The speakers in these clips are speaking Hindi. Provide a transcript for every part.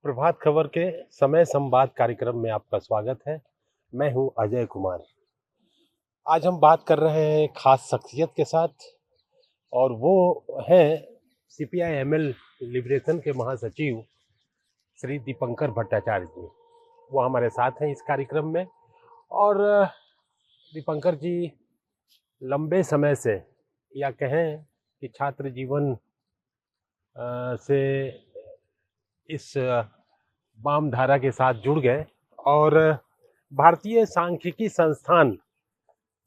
प्रभात खबर के समय संवाद कार्यक्रम में आपका स्वागत है। मैं हूं अजय कुमार। आज हम बात कर रहे हैं एक खास शख्सियत के साथ और वो हैं सीपीआई एमएल लिबरेशन के महासचिव श्री दीपंकर भट्टाचार्य जी। वो हमारे साथ हैं इस कार्यक्रम में। और दीपंकर जी लंबे समय से या कहें कि छात्र जीवन से इस वाम धारा के साथ जुड़ गए और भारतीय सांख्यिकी संस्थान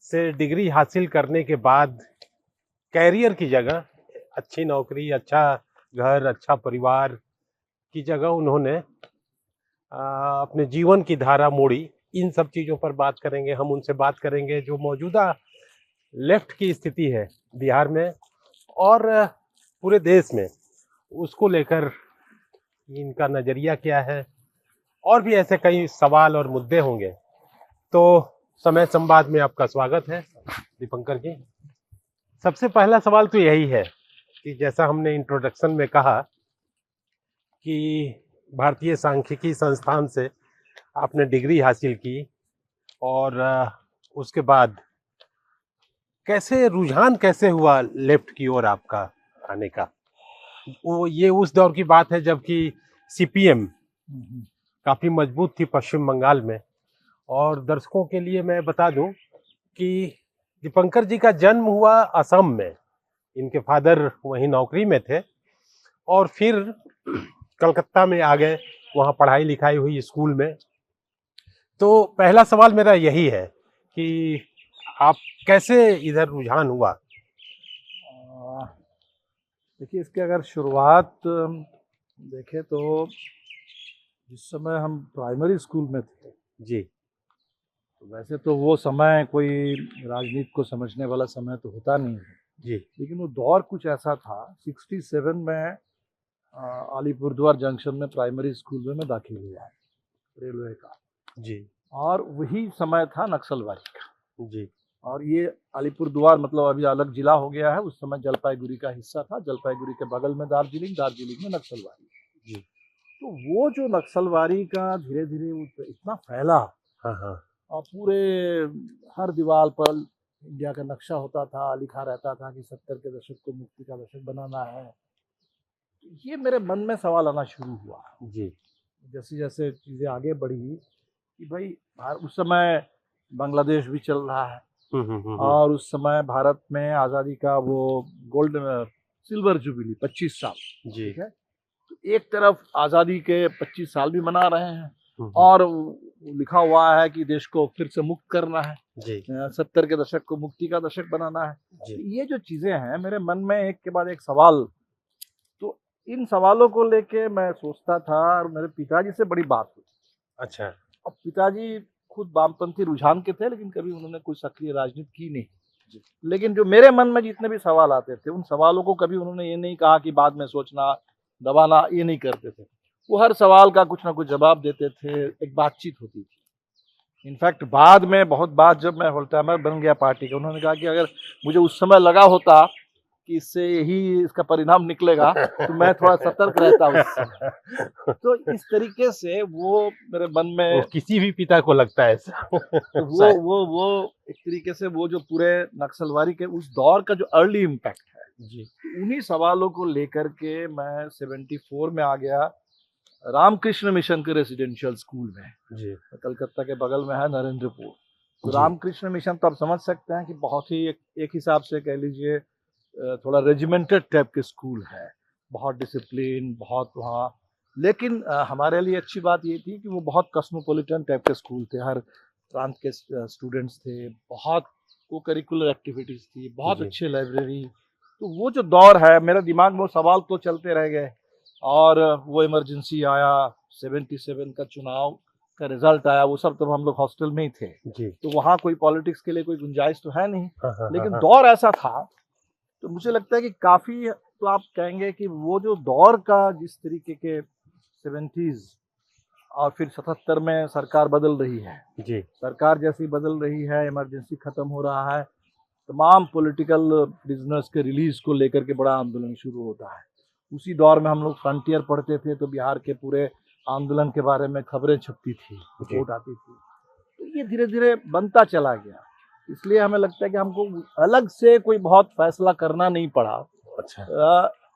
से डिग्री हासिल करने के बाद कैरियर की जगह अच्छी नौकरी, अच्छा घर, अच्छा परिवार की जगह उन्होंने अपने जीवन की धारा मोड़ी। इन सब चीज़ों पर बात करेंगे। हम उनसे बात करेंगे जो मौजूदा लेफ्ट की स्थिति है बिहार में और पूरे देश में, उसको लेकर इनका नज़रिया क्या है, और भी ऐसे कई सवाल और मुद्दे होंगे। तो समय संवाद में आपका स्वागत है दीपंकर जी। सबसे पहला सवाल तो यही है कि जैसा हमने इंट्रोडक्शन में कहा कि भारतीय सांख्यिकी संस्थान से आपने डिग्री हासिल की और उसके बाद कैसे रुझान कैसे हुआ लेफ्ट की ओर आपका आने का? वो ये उस दौर की बात है जबकि सीपीएम काफ़ी मजबूत थी पश्चिम बंगाल में। और दर्शकों के लिए मैं बता दूं कि दीपंकर जी का जन्म हुआ असम में। इनके फादर वहीं नौकरी में थे और फिर कलकत्ता में आ गए, वहाँ पढ़ाई लिखाई हुई स्कूल में। तो पहला सवाल मेरा यही है कि आप कैसे इधर रुझान हुआ? देखिए, इसकी अगर शुरुआत देखें तो जिस समय हम प्राइमरी स्कूल में थे जी तो वैसे तो वो समय कोई राजनीति को समझने वाला समय तो होता नहीं है, जी लेकिन वो दौर कुछ ऐसा था। 67 में अलीपुरद्वार जंक्शन में प्राइमरी स्कूल में मैं दाखिल हुआ रेलवे का, जी और वही समय था नक्सलवादी का। जी और ये अलीपुरद्वार मतलब अभी अलग जिला हो गया है, उस समय जलपाईगुड़ी का हिस्सा था। जलपाईगुड़ी के बगल में दार्जिलिंग, दार्जिलिंग में नक्सलवादी। जी। तो वो जो नक्सलवादी का धीरे धीरे इतना फैला, हाँ हाँ। और पूरे हर दीवार पर इंडिया का नक्शा होता था, लिखा रहता था कि 70 के दशक को मुक्ति का दशक बनाना है। तो ये मेरे मन में सवाल आना शुरू हुआ जी जैसे जैसे चीज़ें आगे बढ़ी कि भाई उस समय बांग्लादेश भी चल रहा है, और उस समय भारत में आज़ादी का वो गोल्ड सिल्वर जुबली 25 साल, जी ठीक है। तो एक तरफ आज़ादी के 25 साल भी मना रहे हैं और लिखा हुआ है कि देश को फिर से मुक्त करना है, जी 70 के दशक को मुक्ति का दशक बनाना है। जी। तो ये जो चीज़ें हैं मेरे मन में एक के बाद एक सवाल, तो इन सवालों को लेके मैं सोचता था और मेरे पिताजी से बड़ी बात हुई। अच्छा। अब पिताजी खुद वामपंथी रुझान के थे, लेकिन कभी उन्होंने कोई सक्रिय राजनीति की नहीं। लेकिन जो मेरे मन में जितने भी सवाल आते थे, उन सवालों को कभी उन्होंने ये नहीं कहा कि बाद में सोचना, दबाना, ये नहीं करते थे। वो हर सवाल का कुछ ना कुछ जवाब देते थे, एक बातचीत होती थी। इनफैक्ट बाद में बहुत बात जब मैं होल्टामर बन गया पार्टी का, उन्होंने कहा कि अगर मुझे उस समय लगा होता कि इससे ही इसका परिणाम निकलेगा तो मैं थोड़ा सतर्क रहता उस समय। तो इस तरीके से वो मेरे मन में, वो किसी भी पिता को लगता है ऐसा। तो वो एक तरीके से वो जो पूरे नक्सलवादी के उस दौर का जो अर्ली इम्पैक्ट है जी उन्हीं सवालों को लेकर के मैं 74 में आ गया रामकृष्ण मिशन के रेसिडेंशियल स्कूल में। जी कलकत्ता के बगल में है नरेंद्रपुर। तो जी रामकृष्ण मिशन तो आप समझ सकते हैं कि बहुत ही एक हिसाब से कह लीजिए थोड़ा रेजिमेंटेड टाइप के स्कूल है, बहुत डिसिप्लिन, बहुत वहाँ। लेकिन हमारे लिए अच्छी बात ये थी कि वो बहुत कॉस्मोपॉलिटन टाइप के स्कूल थे, हर प्रांत के स्टूडेंट्स थे, बहुत को करिकुलर एक्टिविटीज़ थी, बहुत जी अच्छी लाइब्रेरी। तो वो जो दौर है मेरे दिमाग में वो सवाल तो चलते रह गए। और वो इमरजेंसी आया, 77 का चुनाव का रिजल्ट आया, वो सब तो हम लोग हॉस्टल में ही थे, जी। तो वहाँ कोई पॉलिटिक्स के लिए कोई गुंजाइश तो है नहीं। हाँ हाँ लेकिन हाँ दौर ऐसा था, तो मुझे लगता है कि काफ़ी, तो आप कहेंगे कि वो जो दौर का जिस तरीके के 70s और फिर 77 में सरकार बदल रही है, जी सरकार जैसी बदल रही है, इमरजेंसी ख़त्म हो रहा है, तमाम पॉलिटिकल प्रिजनर्स के रिलीज़ को लेकर के बड़ा आंदोलन शुरू होता है। उसी दौर में हम लोग फ्रंटियर पढ़ते थे, तो बिहार के पूरे आंदोलन के बारे में खबरें छपती थी, रिपोर्ट आती थी। तो ये धीरे धीरे बनता चला गया। इसलिए हमें लगता है कि हमको अलग से कोई बहुत फैसला करना नहीं पड़ा। अच्छा।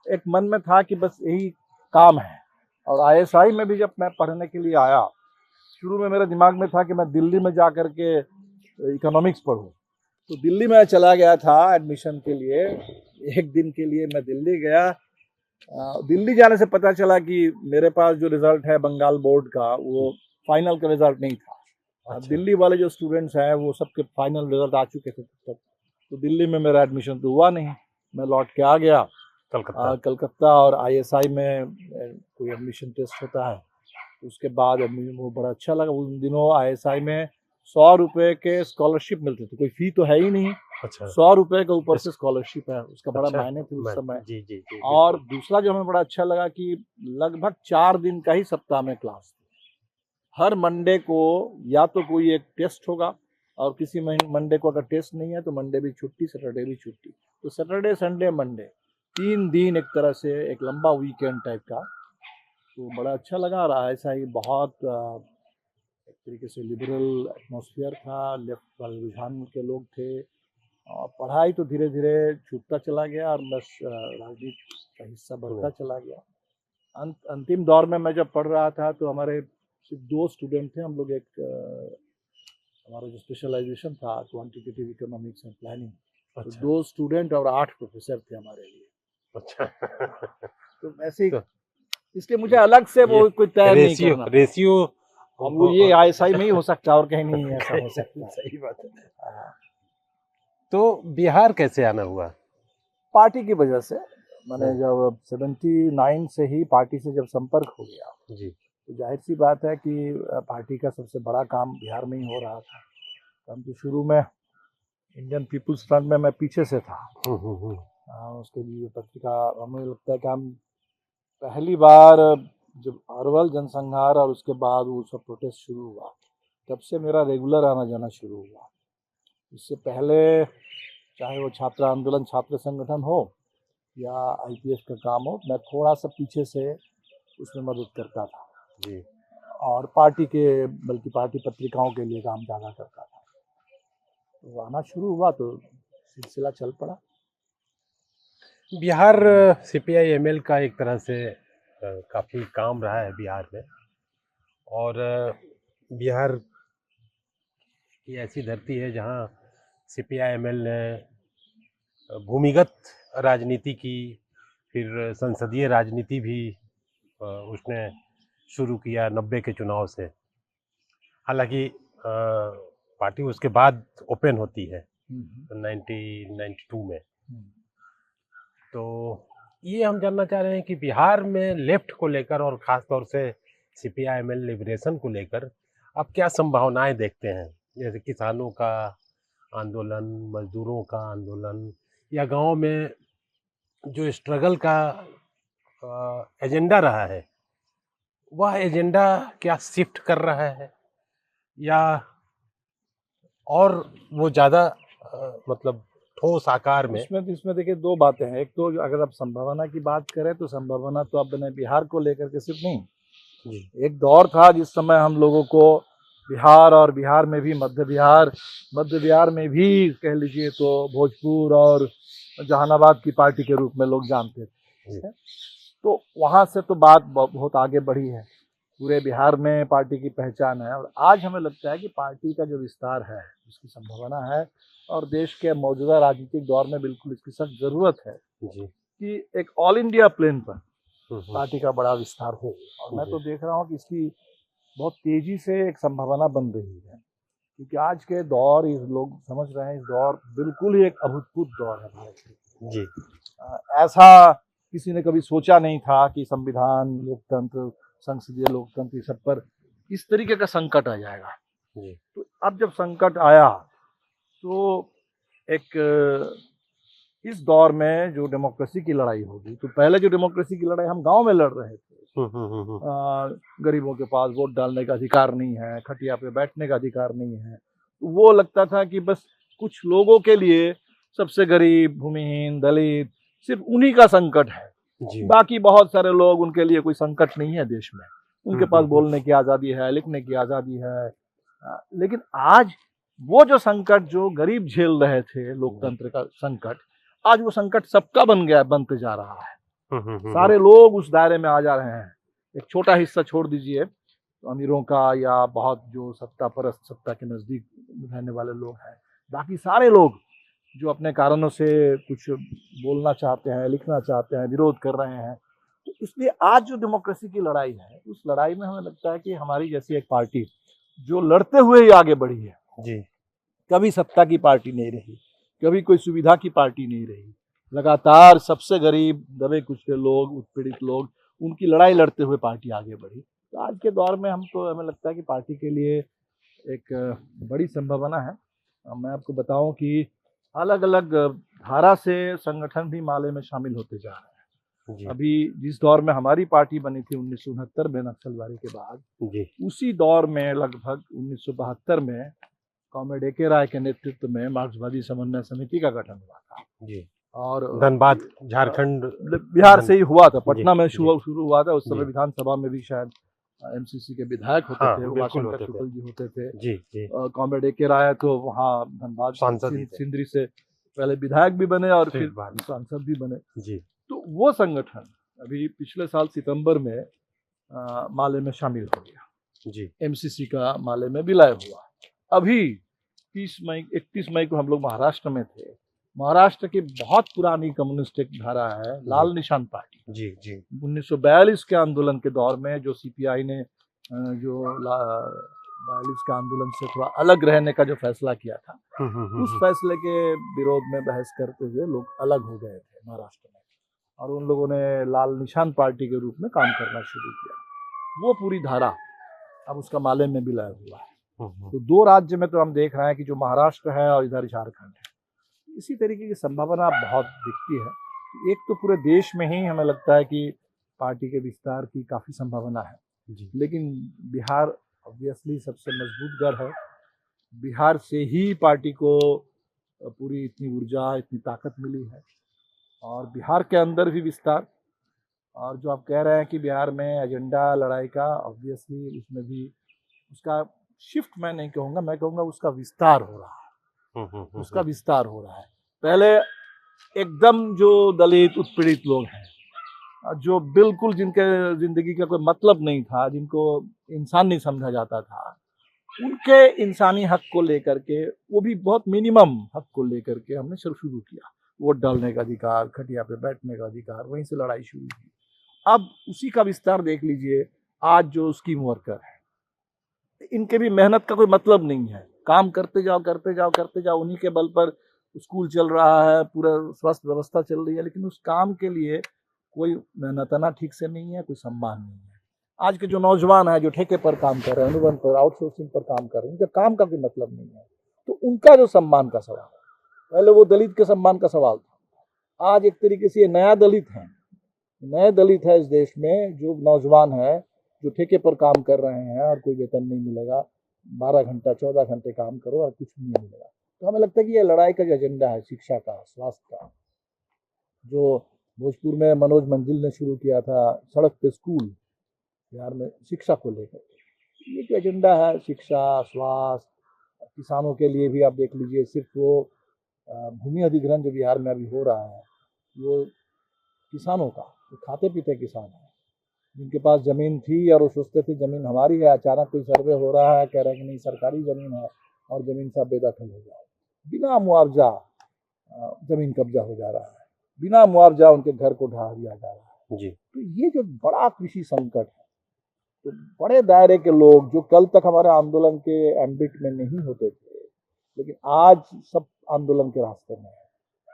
एक मन में था कि बस यही काम है। और आईएसआई में भी जब मैं पढ़ने के लिए आया, शुरू में मेरे दिमाग में था कि मैं दिल्ली में जा कर के इकोनॉमिक्स पढूं। तो दिल्ली में चला गया था एडमिशन के लिए। एक दिन के लिए मैं दिल्ली गया। दिल्ली जाने से पता चला कि मेरे पास जो रिजल्ट है बंगाल बोर्ड का, वो फाइनल का रिजल्ट नहीं था। अच्छा। दिल्ली वाले जो स्टूडेंट्स हैं वो सबके फाइनल रिजल्ट आ चुके थे तब तक। तो दिल्ली में मेरा एडमिशन तो हुआ नहीं। मैं लौट के आ गया कलकत्ता। और आईएसआई में कोई एडमिशन टेस्ट होता है, उसके बाद एडमिशन वो बड़ा अच्छा लगा। उन दिनों आईएसआई में 100 रुपए के स्कॉलरशिप मिलते थे, कोई फी तो है ही नहीं। अच्छा। 100 रुपए के ऊपर से स्कॉलरशिप है, उसका बड़ा मायने थे उस समय। जी जी जी। और दूसरा जो हमें बड़ा अच्छा लगा कि लगभग 4 दिन का ही सप्ताह में क्लास थी। हर मंडे को या तो कोई एक टेस्ट होगा, और किसी मंडे को अगर टेस्ट नहीं है तो मंडे भी छुट्टी, सैटरडे भी छुट्टी। तो सैटरडे संडे मंडे 3 दिन एक तरह से एक लंबा वीकेंड टाइप का। तो बड़ा अच्छा लगा रहा। ऐसा ही बहुत एक तरीके से लिबरल एटमॉस्फेयर था, लेफ्ट वाले रुझान के लोग थे। और पढ़ाई तो धीरे धीरे छूटता चला गया और बस राजनीति का हिस्सा बढ़ता चला गया। अंतिम दौर में मैं जब पढ़ रहा था तो हमारे सिर्फ 2 स्टूडेंट थे हम लोग। एक हमारा जो स्पेशलाइजेशन था क्वांटिटेटिव इकोनॉमिक्स एंड प्लानिंग, तो 2 स्टूडेंट और 8 प्रोफेसर थे हमारे लिए। अच्छा। तो ऐसे ही इसलिए मुझे अलग से वो कोई तय नहीं करना। रेशियो वो ये आईएसआई में ही हो सकता है और कहीं नहीं ऐसा हो सकता। सही बात है। तो बिहार कैसे आना हुआ? पार्टी की वजह से। मैंने जब 79 से ही पार्टी से जब संपर्क हो गया जी, तो जाहिर सी बात है कि पार्टी का सबसे बड़ा काम बिहार में ही हो रहा था। हम तो शुरू में इंडियन पीपुल्स फ्रंट में मैं पीछे से था। उसके लिए पत्रिका, हमें लगता है कि हम पहली बार जब अरवल जनसंहार और उसके बाद वो सब प्रोटेस्ट शुरू हुआ, तब से मेरा रेगुलर आना जाना शुरू हुआ। इससे पहले चाहे वो छात्र आंदोलन, छात्र संगठन हो या आईपीएफ का काम हो, मैं थोड़ा सा पीछे से उसमें मदद करता था जी। और पार्टी के, बल्कि पार्टी पत्रिकाओं के लिए काम ज़्यादा करता था। तो आना शुरू हुआ तो सिलसिला चल पड़ा। बिहार सीपीआई-एमएल का एक तरह से काफ़ी काम रहा है बिहार में। और बिहार की ऐसी धरती है जहाँ सीपीआई-एमएल ने भूमिगत राजनीति की, फिर संसदीय राजनीति भी उसने शुरू किया 90 के चुनाव से। हालांकि पार्टी उसके बाद ओपन होती है 1992 में। तो ये हम जानना चाह रहे हैं कि बिहार में लेफ्ट को लेकर और ख़ास तौर से सीपीआई-एमएल लिबरेशन को लेकर आप क्या संभावनाएं देखते हैं? जैसे किसानों का आंदोलन, मजदूरों का आंदोलन, या गांव में जो स्ट्रगल का एजेंडा रहा है, वह एजेंडा क्या शिफ्ट कर रहा है, या और वो ज़्यादा मतलब ठोस आकार में? इसमें देखिए 2 बातें हैं। एक तो अगर आप संभावना की बात करें तो संभावना तो अब मैंने बिहार को लेकर के सिर्फ नहीं जी। एक दौर था जिस समय हम लोगों को बिहार और बिहार में भी मध्य बिहार में भी कह लीजिए तो भोजपुर और जहानाबाद की पार्टी के रूप में लोग जानते थे। तो वहाँ से तो बात बहुत आगे बढ़ी है, पूरे बिहार में पार्टी की पहचान है। और आज हमें लगता है कि पार्टी का जो विस्तार है उसकी संभावना है, और देश के मौजूदा राजनीतिक दौर में बिल्कुल इसकी सख्त ज़रूरत है जी। कि एक ऑल इंडिया प्लेन पर पार्टी का बड़ा विस्तार हो। और मैं तो देख रहा हूँ कि इसकी बहुत तेजी से एक संभावना बन रही है, क्योंकि आज के दौर लोग समझ रहे हैं, इस दौर बिल्कुल ही एक अभूतपूर्व दौर है भारत के। जी। ऐसा किसी ने कभी सोचा नहीं था कि संविधान, लोकतंत्र, संसदीय लोकतंत्र, इस सब पर इस तरीके का संकट आ जाएगा। जी। तो अब जब संकट आया तो एक इस दौर में जो डेमोक्रेसी की लड़ाई होगी, तो पहले जो डेमोक्रेसी की लड़ाई हम गांव में लड़ रहे थे, गरीबों के पास वोट डालने का अधिकार नहीं है, खटिया पे बैठने का अधिकार नहीं है, तो वो लगता था कि बस कुछ लोगों के लिए, सबसे गरीब, भूमिहीन, दलित, सिर्फ उन्हीं का संकट है। जी। बाकी बहुत सारे लोग, उनके लिए कोई संकट नहीं है देश में। उनके पास बोलने की आज़ादी है, लिखने की आज़ादी है। लेकिन आज वो जो संकट जो गरीब झेल रहे थे, लोकतंत्र का संकट, आज वो संकट सबका बन गया, बनते जा रहा है। सारे लोग उस दायरे में आ जा रहे हैं। एक छोटा हिस्सा छोड़ दीजिए, तो अमीरों का या बहुत जो सत्ता परस्त, सत्ता के नज़दीक रहने वाले लोग हैं, बाकी सारे लोग जो अपने कारणों से कुछ बोलना चाहते हैं, लिखना चाहते हैं, विरोध कर रहे हैं। तो इसलिए आज जो डेमोक्रेसी की लड़ाई है, उस लड़ाई में हमें लगता है कि हमारी जैसी एक पार्टी जो लड़ते हुए ही आगे बढ़ी है जी, कभी सत्ता की पार्टी नहीं रही, कभी कोई सुविधा की पार्टी नहीं रही, लगातार सबसे गरीब, दबे कुचले लोग, उत्पीड़ित लोग, उनकी लड़ाई लड़ते हुए पार्टी आगे बढ़ी। तो आज के दौर में हमें लगता है कि पार्टी के लिए एक बड़ी संभावना है। मैं आपको बताऊं कि अलग अलग धारा से संगठन भी माले में शामिल होते जा रहे हैं। जी, अभी जिस दौर में हमारी पार्टी बनी थी 1969 में नक्सलवादी के बाद, जी, उसी दौर में लगभग 1972 में कॉमरेड ए.के. राय के नेतृत्व में मार्क्सवादी समन्वय समिति का गठन हुआ था। जी। और धनबाद, झारखंड, बिहार से ही हुआ था, पटना में जी, शुरू हुआ था। उस समय जी। विधानसभा में भी शायद एमसीसी के विधायक होते हाँ, थे, बिल्कुल उमाशंकर होते थे। शुक्ल जी होते थे। जी, जी, कॉमरेड ए.के. राय तो वहाँ धनबाद सांसद ही थे। सिंदरी से पहले विधायक भी बने और फिर फिर बाद में। सांसद भी बने। जी, तो वो संगठन अभी पिछले साल सितंबर में माले में शामिल हो गया। जी, एमसीसी का माले में विलय हुआ। अभी 31 मई को हम लोग महाराष्ट्र में थे। महाराष्ट्र की बहुत पुरानी कम्युनिस्ट एक धारा है, लाल निशान पार्टी। जी, जी, 1942 के आंदोलन के दौर में जो सीपीआई ने जो 42 के आंदोलन से थोड़ा अलग रहने का जो फैसला किया था, उस फैसले के विरोध में बहस करते हुए लोग अलग हो गए थे महाराष्ट्र में, और उन लोगों ने लाल निशान पार्टी के रूप में काम करना शुरू किया। वो पूरी धारा अब उसका माले में विलय हुआ है। तो दो राज्य में तो हम देख रहे हैं कि जो महाराष्ट्र है और इधर झारखंड है, इसी तरीके की संभावना बहुत दिखती है। एक तो पूरे देश में ही हमें लगता है कि पार्टी के विस्तार की काफ़ी संभावना है, जी, लेकिन बिहार ऑब्वियसली सबसे मजबूत गढ़ है। बिहार से ही पार्टी को पूरी इतनी ऊर्जा, इतनी ताकत मिली है, और बिहार के अंदर भी विस्तार, और जो आप कह रहे हैं कि बिहार में एजेंडा लड़ाई का, ऑब्वियसली उसमें भी उसका शिफ्ट मैं नहीं कहूँगा, मैं कहूँगा उसका विस्तार हो रहा है। उसका विस्तार हो रहा है। पहले एकदम जो दलित उत्पीड़ित लोग हैं, जो बिल्कुल जिनके जिंदगी का कोई मतलब नहीं था, जिनको इंसान नहीं समझा जाता था, उनके इंसानी हक को लेकर के, वो भी बहुत मिनिमम हक को लेकर के हमने शुरू किया। वोट डालने का अधिकार, खटिया पे बैठने का अधिकार, वहीं से लड़ाई शुरू की। अब उसी का विस्तार देख लीजिए। आज जो स्कीम वर्कर है, इनके भी मेहनत का कोई मतलब नहीं है, काम करते जाओ करते जाओ करते जाओ, उन्हीं के बल पर स्कूल चल रहा है, पूरा स्वास्थ्य व्यवस्था चल रही है, लेकिन उस काम के लिए कोई मेहनतना ठीक से नहीं है, कोई सम्मान नहीं है। आज के जो नौजवान हैं, जो ठेके पर काम कर रहे हैं, अनुबंध पर, आउटसोर्सिंग पर काम कर रहे हैं, उनके काम का कोई मतलब नहीं है। तो उनका जो सम्मान का सवाल है, पहले वो दलित के सम्मान का सवाल था, आज एक तरीके से ये नया दलित है, नए दलित है इस देश में, जो नौजवान है, जो ठेके पर काम कर रहे हैं और कोई वेतन नहीं मिलेगा, 12 घंटा 14 घंटे काम करो और कुछ नहीं मिलेगा। तो हमें लगता है कि ये लड़ाई का जो एजेंडा है, शिक्षा का, स्वास्थ्य का, जो भोजपुर में मनोज मंजिल ने शुरू किया था, सड़क पे स्कूल, बिहार में शिक्षा को लेकर, ये जो एजेंडा है, शिक्षा, स्वास्थ्य, किसानों के लिए भी आप देख लीजिए, सिर्फ वो भूमि अधिग्रहण जो बिहार में अभी हो रहा है, वो किसानों का, जो खाते पीते किसान हैं, जिनके पास ज़मीन थी और वो सोचते थे ज़मीन हमारी है, अचानक कोई सर्वे हो रहा है, कह रहे हैं कि नहीं सरकारी ज़मीन है, और ज़मीन सब बेदखल हो जाए, बिना मुआवजा ज़मीन कब्जा हो जा रहा है, बिना मुआवजा उनके घर को ढा दिया जा रहा है। जी, तो ये जो बड़ा कृषि संकट है, तो बड़े दायरे के लोग जो कल तक हमारे आंदोलन के एम्बिट में नहीं होते थे, लेकिन आज सब आंदोलन के रास्ते में है,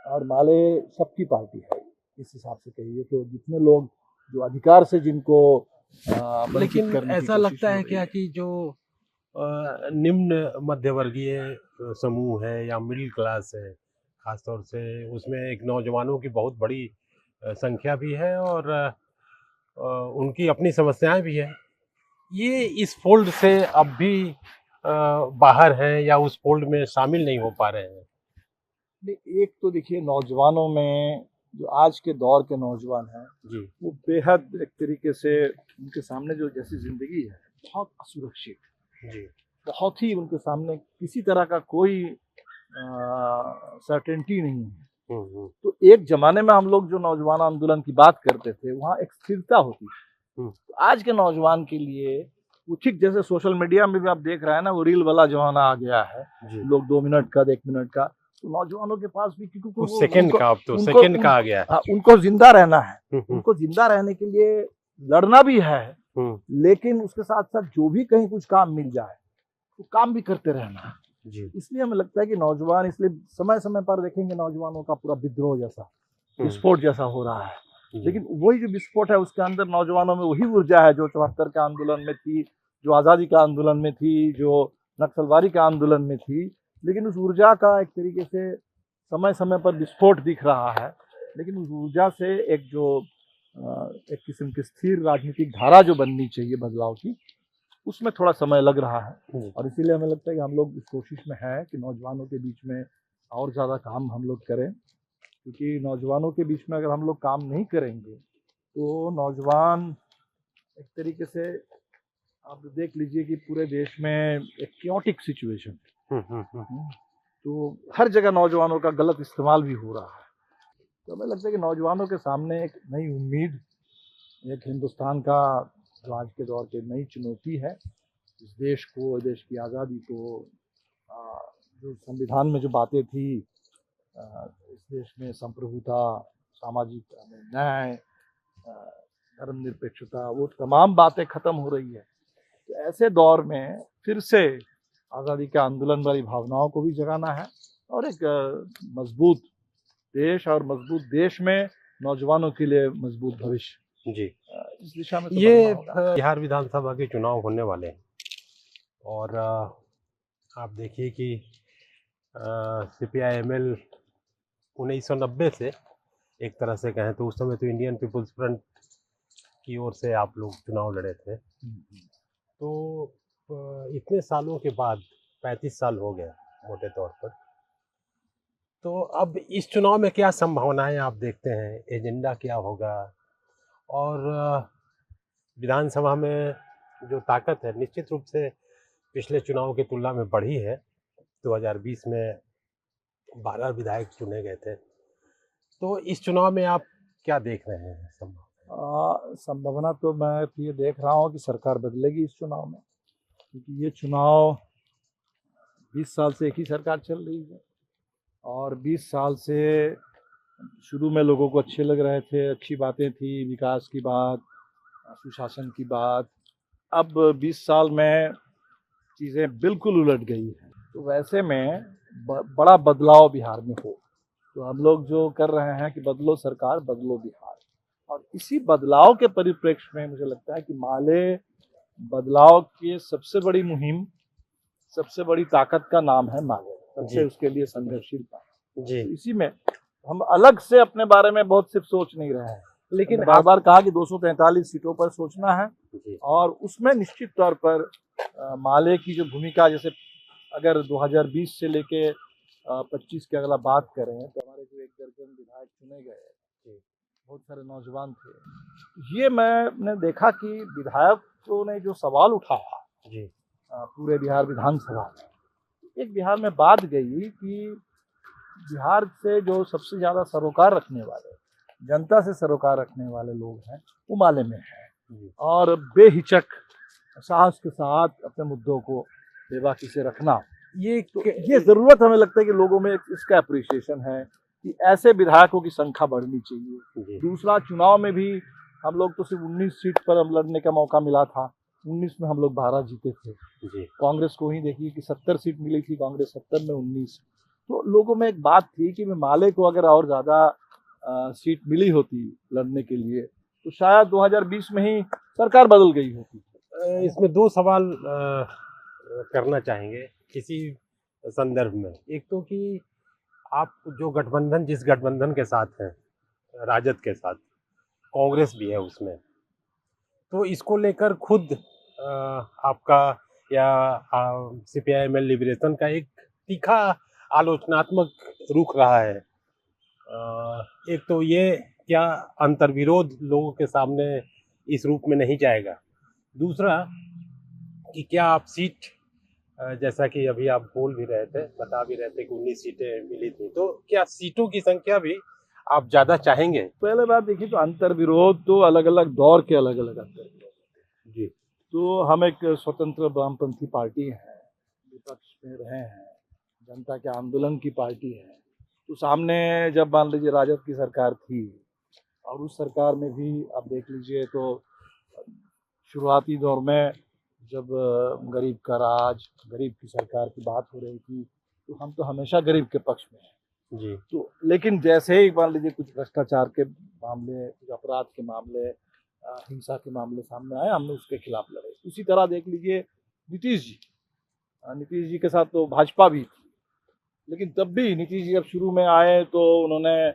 और माले सबकी पार्टी है इस हिसाब से कहिए तो, जितने लोग जो अधिकार से जिनको लेकिन ऐसा लगता है क्या कि जो निम्न मध्यवर्गीय समूह है या मिडिल क्लास है, खासतौर से उसमें एक नौजवानों की बहुत बड़ी संख्या भी है, और उनकी अपनी समस्याएं भी है, ये इस फोल्ड से अब भी बाहर हैं या उस फोल्ड में शामिल नहीं हो पा रहे हैं। एक तो देखिए, नौजवानों में जो आज के दौर के नौजवान हैं जी वो बेहद एक तरीके से उनके सामने जो जैसी जिंदगी है बहुत असुरक्षित, जी बहुत ही उनके सामने किसी तरह का कोई सर्टेनिटी नहीं है। हम्म तो एक जमाने में हम लोग जो नौजवान आंदोलन की बात करते थे वहाँ एक स्थिरता होती थी। हम्म, तो आज के नौजवान के लिए वो ठीक जैसे सोशल मीडिया में भी आप देख रहे हैं ना, वो रील वाला जमाना आ गया है। जी लोग 2 मिनट का 1 मिनट का, तो नौजवानों के पास भी क्योंकि कुछ वो सेकंड उनको का, अब तो उनको सेकंड उन, का आ गया है। हाँ, उनको जिंदा रहना है। हम्म उनको जिंदा रहने के लिए लड़ना भी है, हम्म लेकिन उसके साथ साथ जो भी कहीं कुछ काम मिल जाए तो काम भी करते रहना है। जी इसलिए हमें लगता है कि नौजवान, इसलिए समय समय पर देखेंगे नौजवानों का पूरा विद्रोह जैसा, विस्फोट जैसा हो रहा है। जी लेकिन वही जो विस्फोट है उसके अंदर नौजवानों में वही ऊर्जा है जो 74 के आंदोलन में थी, जो आज़ादी का आंदोलन में थी, जो नक्सलवादी का आंदोलन में थी। लेकिन उस ऊर्जा का एक तरीके से समय समय पर विस्फोट दिख रहा है। लेकिन उस ऊर्जा से एक जो एक किस्म की स्थिर राजनीतिक धारा जो बननी चाहिए बदलाव की, उसमें थोड़ा समय लग रहा है। जी और इसीलिए हमें लगता है कि हम लोग इस कोशिश में हैं कि नौजवानों के बीच में और ज़्यादा काम हम लोग करें, क्योंकि नौजवानों के बीच में अगर हम लोग काम नहीं करेंगे तो नौजवान एक तरीके से, आप देख लीजिए कि पूरे देश में एक क्योटिक सिचुएशन है। तो हर जगह नौजवानों का गलत इस्तेमाल भी हो रहा है। तो हमें लगता है कि नौजवानों के सामने एक नई उम्मीद, एक हिंदुस्तान का जो आज के दौर की नई चुनौती है, इस देश को, देश की आज़ादी को, जो संविधान में जो बातें थी, इस देश में संप्रभुता, सामाजिक न्याय, धर्मनिरपेक्षता, वो तमाम बातें खत्म हो रही है। तो ऐसे दौर में फिर से आज़ादी के आंदोलन वाली भावनाओं को भी जगाना है और एक मजबूत देश, और मजबूत देश में नौजवानों के लिए मजबूत भविष्य, जी इस दिशा में तो ये बढ़ना होगा। बिहार विधानसभा के चुनाव होने वाले हैं और आप देखिए कि CPI-ML 1990 से एक तरह से कहें तो उस समय तो इंडियन पीपुल्स फ्रंट की ओर से आप लोग चुनाव लड़े थे। तो इतने सालों के बाद 35 साल हो गए मोटे तौर पर, तो अब इस चुनाव में क्या संभावनाएं आप देखते हैं, एजेंडा क्या होगा? और विधानसभा में जो ताकत है निश्चित रूप से पिछले चुनाव की तुलना में बढ़ी है। 2020 में 12 विधायक चुने गए थे, तो इस चुनाव में आप क्या देख रहे हैं संभावना तो मैं ये देख रहा हूँ कि सरकार बदलेगी इस चुनाव में, क्योंकि ये चुनाव 20 साल से एक ही सरकार चल रही है और 20 साल से शुरू में लोगों को अच्छे लग रहे थे, अच्छी बातें थी, विकास की बात, सुशासन की बात। अब 20 साल में चीज़ें बिल्कुल उलट गई हैं। तो वैसे में बड़ा बदलाव बिहार में हो, तो हम लोग जो कर रहे हैं कि बदलो सरकार, बदलो बिहार, और इसी बदलाव के परिप्रेक्ष्य में मुझे लगता है कि माले बदलाव की सबसे बड़ी मुहिम, सबसे बड़ी ताकत का नाम है माले, सबसे उसके लिए संघर्षशीलता जी। तो इसी में हम अलग से अपने बारे में बहुत सिर्फ सोच नहीं रहे हैं, लेकिन बार बार कहा कि 243 सीटों पर सोचना है और उसमें निश्चित तौर पर माले की जो भूमिका, जैसे अगर 2020 से लेके 25 की अगर बात करें तो हमारे जो 1 दर्जन विधायक चुने गए, बहुत सारे नौजवान थे। ये मैंने देखा कि विधायकों ने जो सवाल उठाया जी पूरे बिहार विधानसभा में, एक बिहार में बात गई कि बिहार से जो सबसे ज़्यादा सरोकार रखने वाले, जनता से सरोकार रखने वाले लोग हैं वो माले में हैं, और बेहिचक साहस के साथ अपने मुद्दों को बेबाकी से रखना, ये ज़रूरत हमें लगता है कि लोगों में इसका अप्रिसिएशन है कि ऐसे विधायकों की संख्या बढ़नी चाहिए। दूसरा, चुनाव में भी हम लोग तो सिर्फ 19 सीट पर हम लड़ने का मौका मिला था, 19 में हम लोग 12 जीते थे। कांग्रेस को ही देखिए कि 70 सीट मिली थी, कांग्रेस 70 में 19। तो लोगों में एक बात थी कि माले को अगर और ज़्यादा सीट मिली होती लड़ने के लिए तो शायद 2020 में ही सरकार बदल गई होती। इसमें 2 सवाल करना चाहेंगे इसी संदर्भ में। एक तो कि आप जो गठबंधन, जिस गठबंधन के साथ हैं, राजद के साथ, कांग्रेस भी है उसमें, तो इसको लेकर खुद आपका या CPI-ML लिबरेशन का एक तीखा आलोचनात्मक रुख रहा है एक तो ये क्या अंतर्विरोध लोगों के सामने इस रूप में नहीं जाएगा। दूसरा कि क्या आप सीट जैसा कि अभी आप बोल भी रहे थे, बता भी रहे थे कि 19 सीटें मिली थी, तो क्या सीटों की संख्या भी आप ज़्यादा चाहेंगे? पहले बात देखिए, तो अंतर्विरोध तो अलग अलग दौर के अलग अलग अंतर्विरोध। जी। तो हम एक स्वतंत्र वामपंथी पार्टी है, विपक्ष में रहे हैं, जनता के आंदोलन की पार्टी है। तो सामने जब मान लीजिए राजद की सरकार थी, और उस सरकार में भी आप देख लीजिए तो शुरुआती दौर में जब गरीब का राज, गरीब की सरकार की बात हो रही थी, तो हम तो हमेशा गरीब के पक्ष में हैं। जी। तो लेकिन जैसे ही मान लीजिए कुछ भ्रष्टाचार के मामले, कुछ अपराध के मामले, हिंसा के मामले सामने आए, हमने उसके खिलाफ लड़े। उसी तरह देख लीजिए नीतीश जी के साथ तो भाजपा भी थी, लेकिन तब भी नीतीश जी जब शुरू में आए तो उन्होंने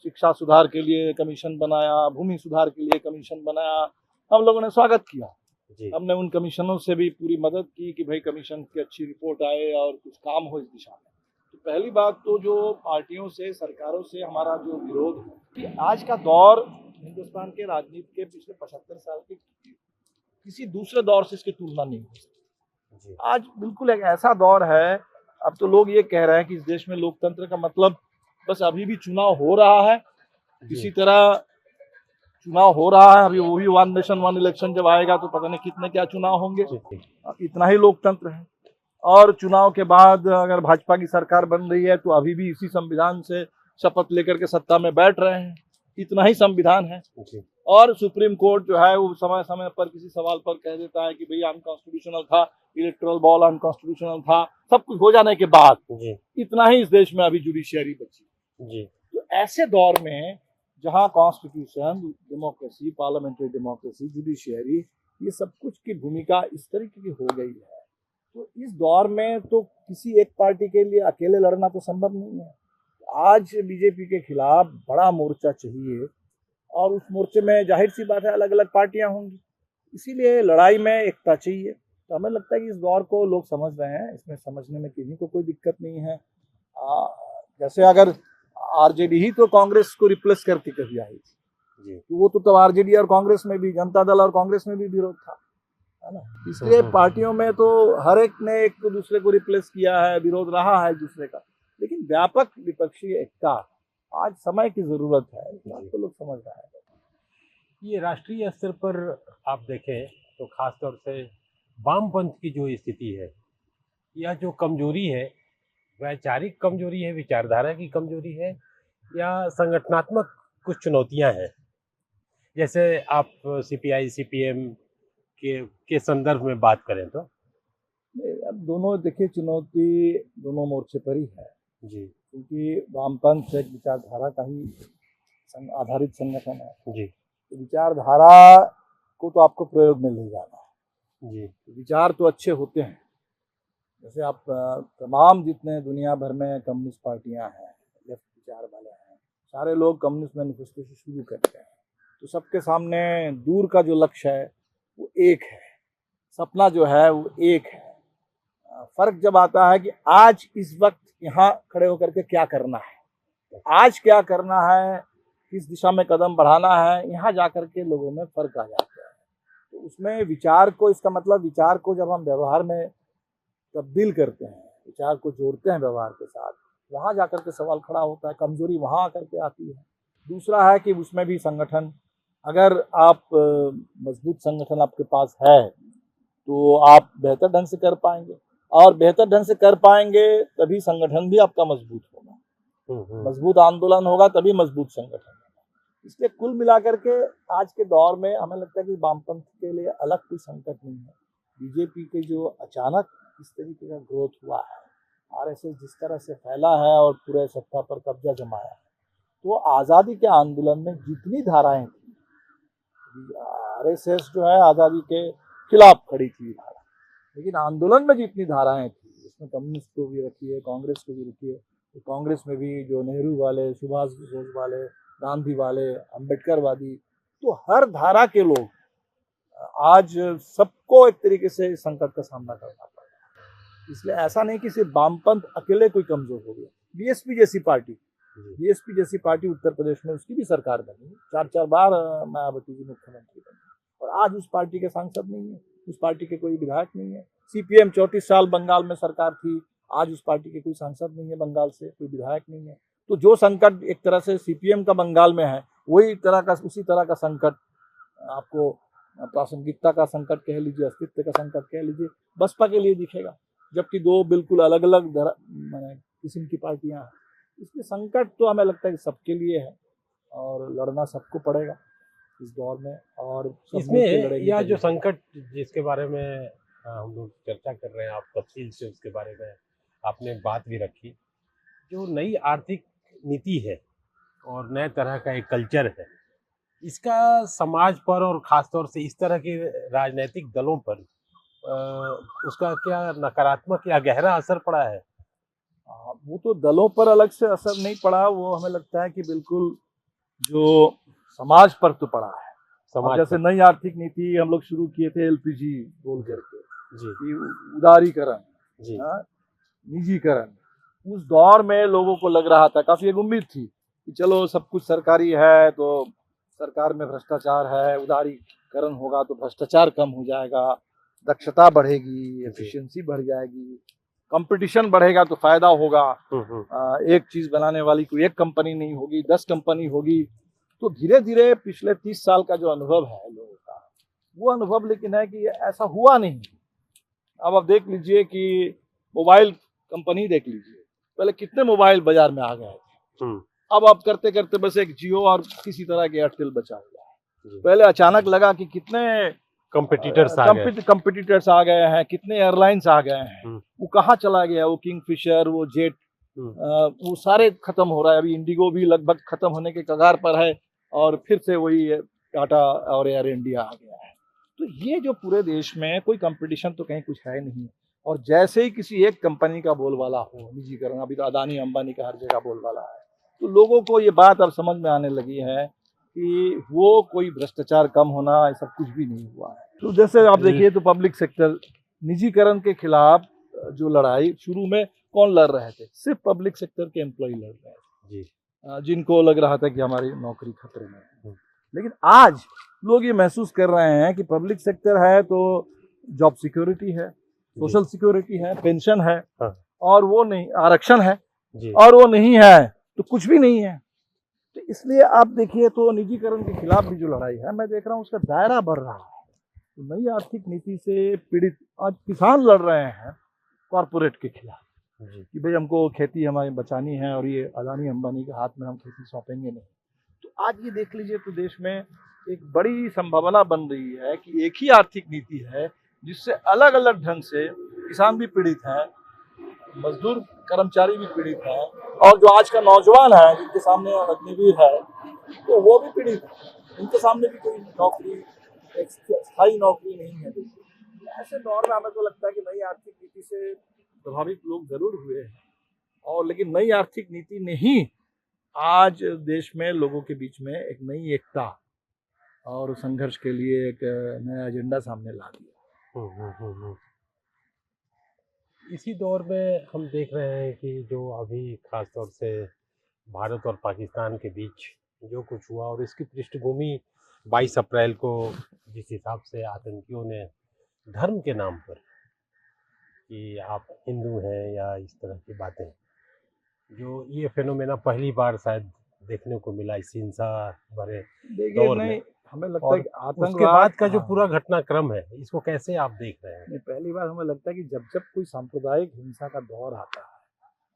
शिक्षा सुधार के लिए कमीशन बनाया, भूमि सुधार के लिए कमीशन बनाया, हम लोगों ने स्वागत किया। जी। हमने उन कमीशनों से भी पूरी मदद की कि भाई कमीशन की अच्छी रिपोर्ट आए और कुछ काम हो इस दिशा में। तो पहली बात तो जो पार्टियों से, सरकारों से हमारा जो विरोध है कि आज का दौर हिंदुस्तान के राजनीति के पिछले 75 साल के किसी दूसरे दौर से इसकी तुलना नहीं हो सकती। जी। आज बिल्कुल एक ऐसा दौर है, अब तो लोग ये कह रहे हैं कि इस देश में लोकतंत्र का मतलब बस अभी भी चुनाव हो रहा है, किसी तरह चुनाव हो रहा है। अभी वो भी वन नेशन वन इलेक्शन जब आएगा तो पता नहीं कितने क्या चुनाव होंगे, जी। इतना ही लोकतंत्र है। और चुनाव के बाद अगर भाजपा की सरकार बन रही है तो अभी भी इसी संविधान से शपथ लेकर के सत्ता में बैठ रहे हैं, इतना ही संविधान है। जी। और सुप्रीम कोर्ट जो है वो समय समय पर किसी सवाल पर कह देता है कि भैया अनकॉन्स्टिट्यूशनल था, इलेक्टोरल बॉल अनकॉन्स्टिट्यूशनल था, सब कुछ हो जाने के बाद जी। इतना ही इस देश में अभी जुडिशियरी बची। जी। तो ऐसे दौर में जहां constitution, democracy, parliamentary democracy, judiciary, ये सब कुछ की भूमिका इस तरीके की हो गई है, तो इस दौर में तो किसी एक पार्टी के लिए अकेले लड़ना तो संभव नहीं है। आज बीजेपी के खिलाफ बड़ा मोर्चा चाहिए, और उस मोर्चे में जाहिर सी बात है अलग अलग पार्टियां होंगी, इसीलिए लड़ाई में एकता चाहिए। तो हमें लगता है कि इस दौर को लोग समझ रहे हैं, इसमें समझने में किसी को कोई दिक्कत नहीं है। जैसे अगर आरजेडी ही तो कांग्रेस को रिप्लेस करके कभी आई थी, तो वो तो तब आरजेडी और कांग्रेस में भी, जनता दल और कांग्रेस में भी विरोध था, है ना। इसलिए पार्टियों में तो हर एक ने एक दूसरे को रिप्लेस किया है, विरोध रहा है एक दूसरे का, लेकिन व्यापक विपक्षी एकता आज समय की जरूरत है, इस बात को लोग समझ रहे हैं। ये राष्ट्रीय स्तर पर आप देखें तो खासतौर से वामपंथ की जो स्थिति है, या जो कमजोरी है, वैचारिक कमजोरी है, विचारधारा की कमजोरी है, या संगठनात्मक कुछ चुनौतियां हैं। जैसे आप सीपीआई सीपीएम के संदर्भ में बात करें तो अब दोनों देखिए, चुनौती दोनों मोर्चे पर ही है जी। क्योंकि वामपंथ एक विचारधारा का ही आधारित संगठन है जी। तो विचारधारा को तो आपको प्रयोग में ले जाना है जी। विचार तो अच्छे होते हैं। जैसे आप तमाम जितने दुनिया भर में कम्युनिस्ट पार्टियां हैं, लेफ्ट विचार वाले हैं, सारे लोग कम्युनिस्ट मैनिफेस्टो से शुरू करते हैं, तो सबके सामने दूर का जो लक्ष्य है वो एक है, सपना जो है वो एक है। फर्क जब आता है कि आज इस वक्त यहाँ खड़े होकर के क्या करना है, आज क्या करना है, किस दिशा में कदम बढ़ाना है, यहाँ जाकर के लोगों में फर्क आ जाता है। तो उसमें विचार को, इसका मतलब विचार को जब हम व्यवहार में तब्दील करते हैं, विचार को जोड़ते हैं व्यवहार के साथ, वहाँ जाकर के सवाल खड़ा होता है, कमजोरी वहाँ आकर के आती है। दूसरा है कि उसमें भी संगठन, अगर आप मजबूत संगठन आपके पास है तो आप बेहतर ढंग से कर पाएंगे, और बेहतर ढंग से कर पाएंगे तभी संगठन भी आपका मजबूत होगा, मजबूत आंदोलन होगा तभी मजबूत संगठन होगा। इसलिए कुल मिलाकर के आज के दौर में हमें लगता है कि वामपंथ के लिए अलग कोई संकट नहीं है। बीजेपी के जो अचानक इस तरीके का ग्रोथ हुआ है, आरएसएस जिस तरह से फैला है और पूरे सत्ता पर कब्जा जमाया है, तो आज़ादी के आंदोलन में जितनी धाराएं थी, आरएसएस जो है आज़ादी के खिलाफ खड़ी थी धारा, लेकिन आंदोलन में जितनी धाराएं थी, इसमें कम्युनिस्ट को भी रखी है, कांग्रेस को भी रखी है, तो कांग्रेस में भी जो नेहरू वाले, सुभाष बोस वाले, गांधी वाले, अम्बेडकरवादी, तो हर धारा के लोग आज सबको एक तरीके से संकट का सामना करना पड़ रहा है। इसलिए ऐसा नहीं कि सिर्फ वामपंथ अकेले कोई कमजोर हो गया। बीएसपी जैसी पार्टी बीएसपी जैसी पार्टी उत्तर प्रदेश में, उसकी भी सरकार बनी, 4-4 बार मायावती जी मुख्यमंत्री बनी, और आज उस पार्टी के सांसद नहीं है, उस पार्टी के कोई विधायक नहीं है। सीपीएम 34 साल बंगाल में सरकार थी, आज उस पार्टी के कोई सांसद नहीं है, बंगाल से कोई विधायक नहीं है। तो जो संकट एक तरह से सीपीएम का बंगाल में है, वही तरह का, उसी तरह का संकट आपको प्रासंगिकता का संकट कह लीजिए, अस्तित्व का संकट कह लीजिए, बसपा के लिए दिखेगा, जबकि दो बिल्कुल अलग अलग किस्म की पार्टियां हैं। इसलिए संकट तो हमें लगता है कि सबके लिए है, और लड़ना सबको पड़ेगा इस दौर में। और इसमें यह जो संकट जिसके बारे में हम लोग चर्चा कर रहे हैं, आप तफसील से उसके बारे में आपने बात भी रखी, जो नई आर्थिक नीति है और नए तरह का एक कल्चर है, इसका समाज पर और ख़ासतौर से इस तरह के राजनीतिक दलों पर उसका क्या नकारात्मक या गहरा असर पड़ा है? वो तो दलों पर अलग से असर नहीं पड़ा, वो हमें लगता है कि बिल्कुल जो समाज पर तो पड़ा है। समाज जैसे नई आर्थिक नीति हम लोग शुरू किए थे एलपीजी बोल करके जी, उदारीकरण जी, निजीकरण, उस दौर में लोगों को लग रहा था, काफी एक उम्मीद थी कि चलो सब कुछ सरकारी है तो सरकार में भ्रष्टाचार है, उदारीकरण होगा तो भ्रष्टाचार कम हो जाएगा, दक्षता बढ़ेगी, एफिशिएंसी बढ़ जाएगी, कंपटीशन बढ़ेगा तो फायदा होगा। एक चीज बनाने वाली कोई एक कंपनी नहीं होगी, 10 कंपनी होगी। तो धीरे धीरे पिछले 30 साल का जो अनुभव है लोगों का, वो अनुभव लेकिन है कि ऐसा हुआ नहीं। अब आप देख लीजिए कि मोबाइल कंपनी देख लीजिए, पहले कितने मोबाइल बाजार में आ गए थे, अब आप करते करते बस एक जियो और किसी तरह के एयरटेल बचा हुआ है। पहले अचानक लगा कि कितने कंपटीटर्स आ गए हैं, कितने एयरलाइंस आ गए हैं, वो कहाँ चला गया, वो किंगफिशर, वो जेट, वो सारे खत्म हो रहा है। अभी इंडिगो भी लगभग खत्म होने के कगार पर है, और फिर से वही टाटा और एयर इंडिया आ गया है। तो ये जो पूरे देश में कोई कंपटीशन तो कहीं कुछ है नहीं, और जैसे ही किसी एक कंपनी का बोलबाला हो, निजीकरण, अभी तो अदानी अंबानी का हर जगह बोलबाला है, तो लोगों को ये बात अब समझ में आने लगी है कि वो कोई भ्रष्टाचार कम होना, ऐसा कुछ भी नहीं हुआ है। तो जैसे आप देखिए तो पब्लिक सेक्टर निजीकरण के खिलाफ जो लड़ाई शुरू में कौन लड़ रहे थे, सिर्फ पब्लिक सेक्टर के एम्प्लॉय लड़ रहे थे जी, जिनको लग रहा था कि हमारी नौकरी खतरे में है। लेकिन आज लोग ये महसूस कर रहे हैं कि पब्लिक सेक्टर है तो जॉब सिक्योरिटी है, सोशल सिक्योरिटी है, पेंशन है, और वो नहीं, आरक्षण है, और वो नहीं है तो कुछ भी नहीं है। तो इसलिए आप देखिए तो निजीकरण के खिलाफ भी जो लड़ाई है, मैं देख रहा हूँ उसका दायरा बढ़ रहा है। तो नई आर्थिक नीति से पीड़ित आज किसान लड़ रहे हैं कॉरपोरेट के खिलाफ कि भाई हमको खेती हमारी बचानी है, और ये अदानी अंबानी के हाथ में हम खेती सौंपेंगे नहीं। तो आज ये देख लीजिए तो देश में एक बड़ी संभावना बन रही है कि एक ही आर्थिक नीति है जिससे अलग अलग ढंग से किसान भी पीड़ित है, मजदूर कर्मचारी भी पीड़ित है, और जो आज का नौजवान है जिनके सामने अग्निवीर है तो वो भी पीड़ित है, उनके सामने भी कोई नौकरी, एक स्थायी नौकरी नहीं है। ऐसे दौर में हमें तो लगता है कि नई आर्थिक नीति से प्रभावित लोग जरूर हुए हैं, और लेकिन नई आर्थिक नीति ने ही आज देश में लोगों के बीच में एक नई एकता और संघर्ष के लिए एक नया एजेंडा सामने ला दिया। इसी दौर में हम देख रहे हैं कि जो अभी खास तौर से भारत और पाकिस्तान के बीच जो कुछ हुआ, और इसकी पृष्ठभूमि 22 अप्रैल को जिस हिसाब से आतंकियों ने धर्म के नाम पर कि आप हिंदू हैं या इस तरह की बातें, जो ये फेनोमेना पहली बार शायद देखने को मिला इस हिंसा भरे दौर में। हमें लगता है कि आतंकवाद उसके बाद का जो पूरा घटनाक्रम है, इसको कैसे आप देख रहे हैं? पहली बार हमें लगता है कि जब जब कोई सांप्रदायिक हिंसा का दौर आता है,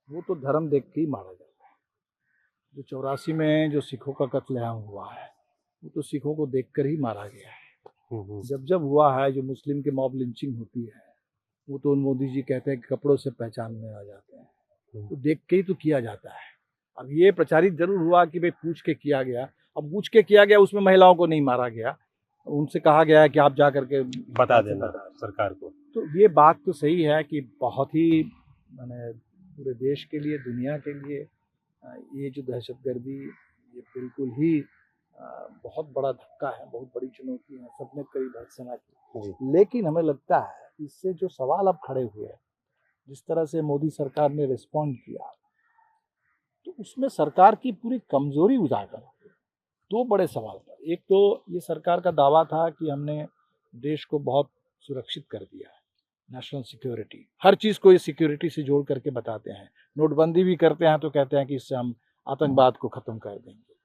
वो तो धर्म देख के ही मारा जाता है। जो 84 में जो सिखों का कत्लेआम हुआ है, वो तो सिखों को देखकर ही मारा गया है। जब जब हुआ है, जो मुस्लिम के मॉब लिंचिंग होती है, वो तो मोदी जी कहते हैं कि कपड़ों से पहचान में आ जाते हैं, तो देख के ही तो किया जाता है। अब ये प्रचारित जरूर हुआ कि भाई पूछ के किया गया, अब पूछ के किया गया, उसमें महिलाओं को नहीं मारा गया, उनसे कहा गया है कि आप जा करके बता देना सरकार को। तो ये बात तो सही है कि बहुत ही मैंने पूरे देश के लिए, दुनिया के लिए ये जो दहशतगर्दी, ये बिल्कुल ही बहुत बड़ा धक्का है, बहुत बड़ी चुनौती है, सबने करीब भर्त्सना की। लेकिन हमें लगता है इससे जो सवाल अब खड़े हुए हैं, जिस तरह से मोदी सरकार ने रिस्पॉन्ड किया, तो उसमें सरकार की पूरी कमजोरी उजागर हो गई। दो बड़े सवाल पर, एक तो ये सरकार का दावा था कि हमने देश को बहुत सुरक्षित कर दिया है, नेशनल सिक्योरिटी, हर चीज को ये सिक्योरिटी से जोड़ करके बताते हैं। नोटबंदी भी करते हैं तो कहते हैं कि इससे हम आतंकवाद को खत्म कर देंगे।